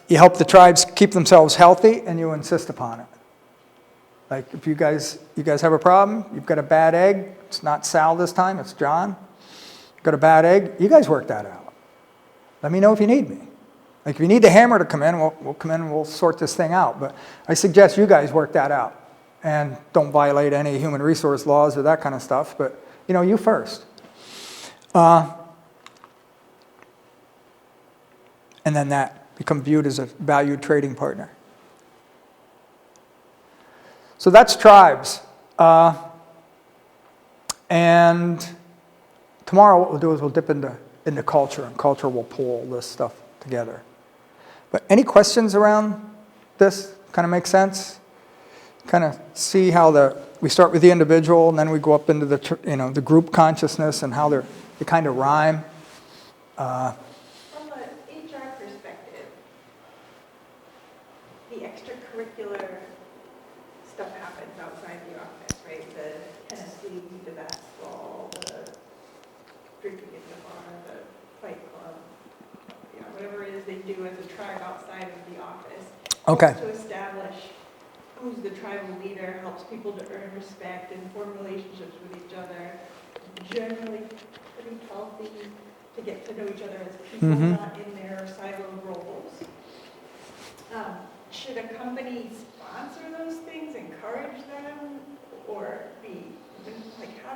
you help the tribes keep themselves healthy, and you insist upon it. Like if you guys have a problem, you've got a bad egg, it's not Sal this time, it's John. You've got a bad egg, you guys work that out. Let me know if you need me. Like if you need the hammer to come in, we'll come in and we'll sort this thing out. But I suggest you guys work that out. And don't violate any human resource laws or that kind of stuff. But, you first. And then that become viewed as a valued trading partner. So that's tribes. And tomorrow what we'll do is we'll dip into into culture, and culture will pull this stuff together. But any questions around this? Kind of make sense? Kind of see how we start with the individual, and then we go up into the group consciousness and how they kind of rhyme. From an HR perspective, the extracurricular stuff happens outside the office, right? The tennis league, the basketball, the drinking at the bar, the fight club, whatever it is they do as a tribe outside of the office. Okay. To establish who's the tribal leader, helps people to earn respect and form relationships with each other. Generally pretty healthy to get to know each other as people, not in their siloed roles. Should a company sponsor those things, encourage them, or be, like, how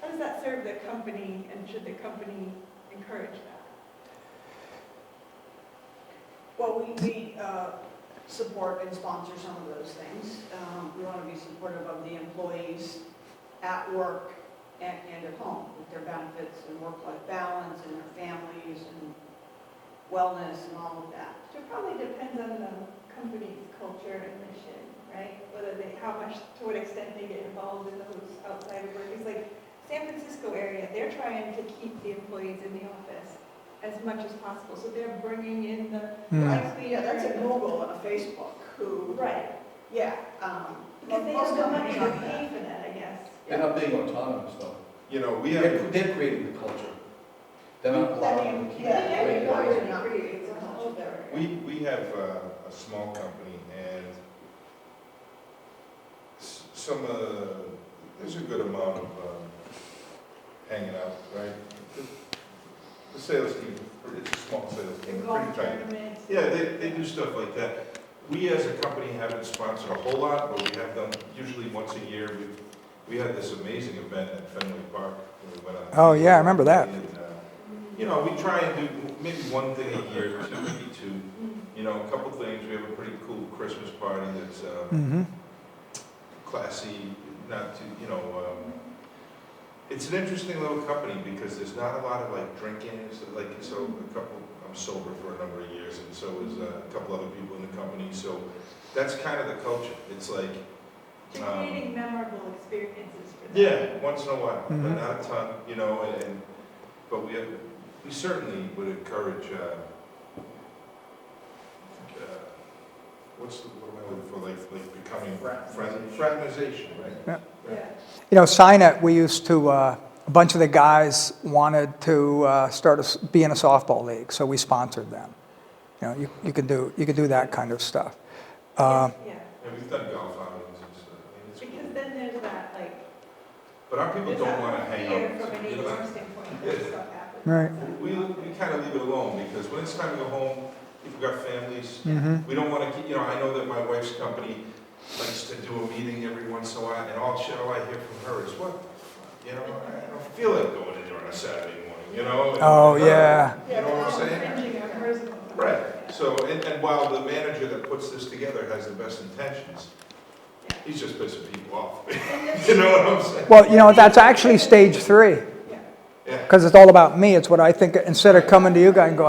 does that serve the company, and should the company encourage that? Well, we support and sponsor some of those things. We want to be supportive of the employees at work and at home with their benefits and work-life balance and their families and wellness and all of that. So it probably depends on the company's culture and mission, right? To what extent they get involved in those outside of work. It's like San Francisco area, they're trying to keep the employees in the office as much as possible. So they're bringing in the Yeah, that's a Google and a Facebook who, right. yeah. Because they most have the money companies to aren't pay that. for that, I guess. They're not being autonomous though. You know, we have, They're creating the culture. They're not allowing them to keep Yeah, it the way it everybody is. is not creating a culture there. we have a small company, and there's a good amount of hanging out, right? The sales team, it's a small sales The team, golf pretty tight. tournaments. Yeah, they do stuff like that. We as a company haven't sponsored a whole lot, but we have done usually once a year. We had this amazing event at Fenway Park where we went on. Oh, yeah, I remember that. And, you know, we try and do maybe one thing a year, maybe two. You know, a couple things. We have a pretty cool Christmas party that's classy, not too, it's an interesting little company because there's not a lot of like drinking. I'm sober for a number of years, and so is a couple other people in the company. So that's kind of the culture. It's like, You're creating memorable experiences for them. yeah, once in a while, but not a ton, but we certainly would encourage, what am I looking for, like becoming fraternization, right? Yeah. Sign It, we used to, a bunch of the guys wanted to be in a softball league, so we sponsored them. You can do that kind of stuff. Yeah. And we've done golf outings and stuff. I mean, it's Because cool. then there's that, like, But our people there's don't that want to hang fear out. from an you know? HR standpoint that stuff happens. Right. We kind of leave it alone because when it's time to go home, people got families. We don't want to keep, I know that my wife's company likes to do a meeting every once in a while, and all I hear from her is, what? I don't feel like going in there on a Saturday morning, Oh, yeah. You know what I'm saying? Infringing on personal. Right. So, and while the manager that puts this together has the best intentions, he's just pissing people off. You know what I'm saying? Well, that's actually stage 3, Yeah. Yeah. because it's all about me. It's what I think, instead of coming to you guys and go,